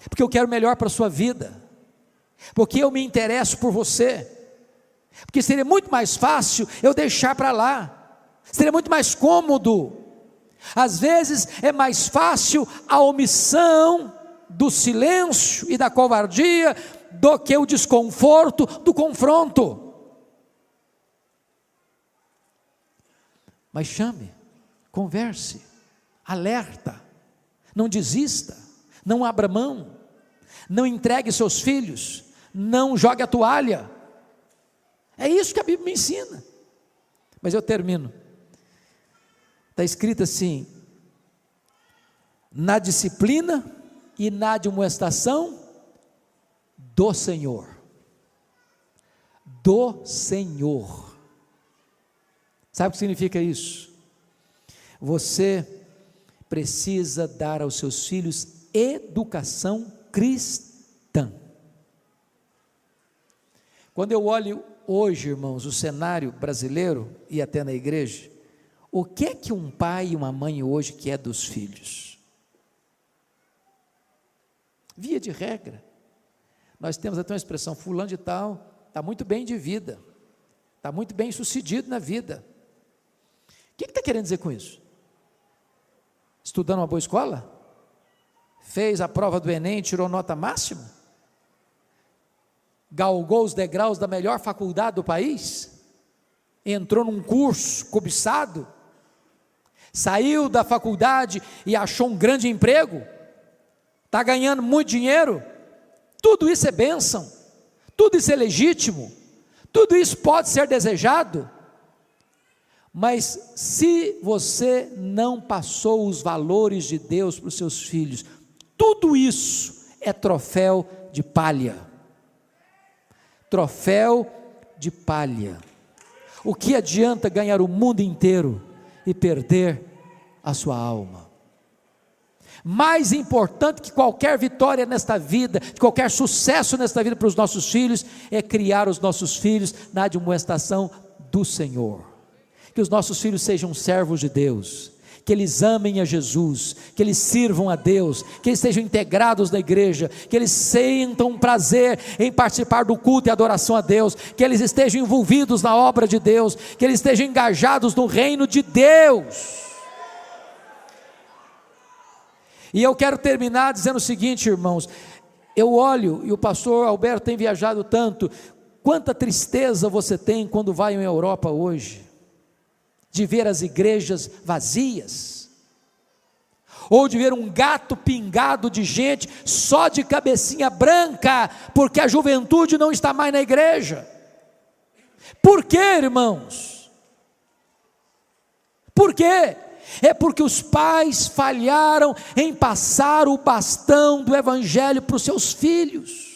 porque eu quero o melhor para a sua vida, porque eu me interesso por você, porque seria muito mais fácil eu deixar para lá, seria muito mais cômodo. Às vezes é mais fácil a omissão do silêncio e da covardia do que o desconforto do confronto. Mas chame, converse, alerta, não desista, não abra mão, não entregue seus filhos, não jogue a toalha. É isso que a Bíblia me ensina. Mas eu termino. Está escrito assim: na disciplina e na admoestação do Senhor. Do Senhor. Sabe o que significa isso? Você precisa dar aos seus filhos educação cristã. Quando eu olho hoje, irmãos, o cenário brasileiro e até na igreja, o que é que um pai e uma mãe hoje quer dos filhos? Via de regra, nós temos até uma expressão: fulano de tal está muito bem de vida, está muito bem sucedido na vida. O que está querendo dizer com isso? Estudando uma boa escola? Fez a prova do Enem, tirou nota máxima? Galgou os degraus da melhor faculdade do país? Entrou num curso cobiçado? Saiu da faculdade e achou um grande emprego? Está ganhando muito dinheiro? Tudo isso é bênção, tudo isso é legítimo, tudo isso pode ser desejado, mas se você não passou os valores de Deus para os seus filhos, tudo isso é troféu de palha. Troféu de palha. O que adianta ganhar o mundo inteiro e perder a sua alma? Mais importante que qualquer vitória nesta vida, qualquer sucesso nesta vida para os nossos filhos, é criar os nossos filhos na admoestação do Senhor. Que os nossos filhos sejam servos de Deus, que eles amem a Jesus, que eles sirvam a Deus, que eles estejam integrados na igreja, que eles sintam prazer em participar do culto e adoração a Deus, que eles estejam envolvidos na obra de Deus, que eles estejam engajados no reino de Deus. E eu quero terminar dizendo o seguinte, irmãos, eu olho, e o pastor Alberto tem viajado tanto, quanta tristeza você tem quando vai em Europa hoje, de ver as igrejas vazias, ou de ver um gato pingado de gente, só de cabecinha branca, porque a juventude não está mais na igreja. Por quê, irmãos? Por quê? É porque os pais falharam em passar o bastão do evangelho para os seus filhos.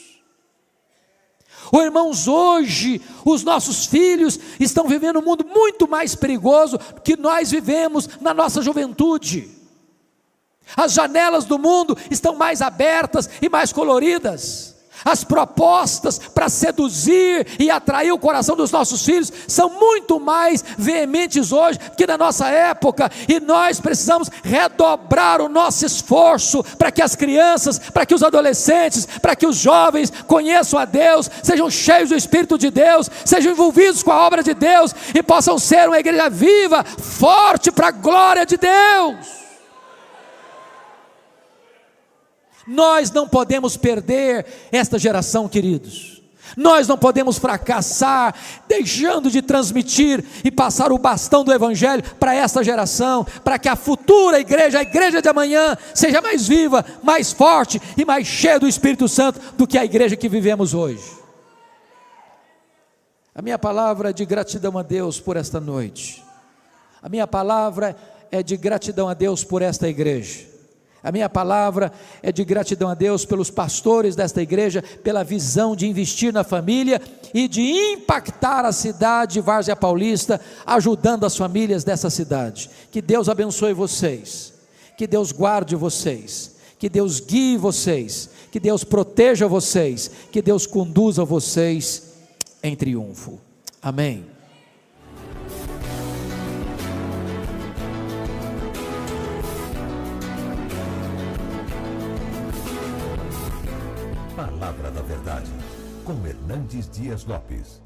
Irmãos, hoje os nossos filhos estão vivendo um mundo muito mais perigoso que nós vivemos na nossa juventude. As janelas do mundo estão mais abertas e mais coloridas. As propostas para seduzir e atrair o coração dos nossos filhos são muito mais veementes hoje que na nossa época, e nós precisamos redobrar o nosso esforço para que as crianças, para que os adolescentes, para que os jovens conheçam a Deus, sejam cheios do Espírito de Deus, sejam envolvidos com a obra de Deus e possam ser uma igreja viva, forte para a glória de Deus. Nós não podemos perder esta geração, queridos. Nós não podemos fracassar, deixando de transmitir e passar o bastão do evangelho para esta geração, para que a futura igreja, a igreja de amanhã, seja mais viva, mais forte e mais cheia do Espírito Santo do que a igreja que vivemos hoje. A minha palavra é de gratidão a Deus por esta noite. A minha palavra é de gratidão a Deus por esta igreja. A minha palavra é de gratidão a Deus pelos pastores desta igreja, pela visão de investir na família e de impactar a cidade de Várzea Paulista, ajudando as famílias dessa cidade. Que Deus abençoe vocês, que Deus guarde vocês, que Deus guie vocês, que Deus proteja vocês, que Deus conduza vocês em triunfo. Amém. Palavra da Verdade, com Hernandes Dias Lopes.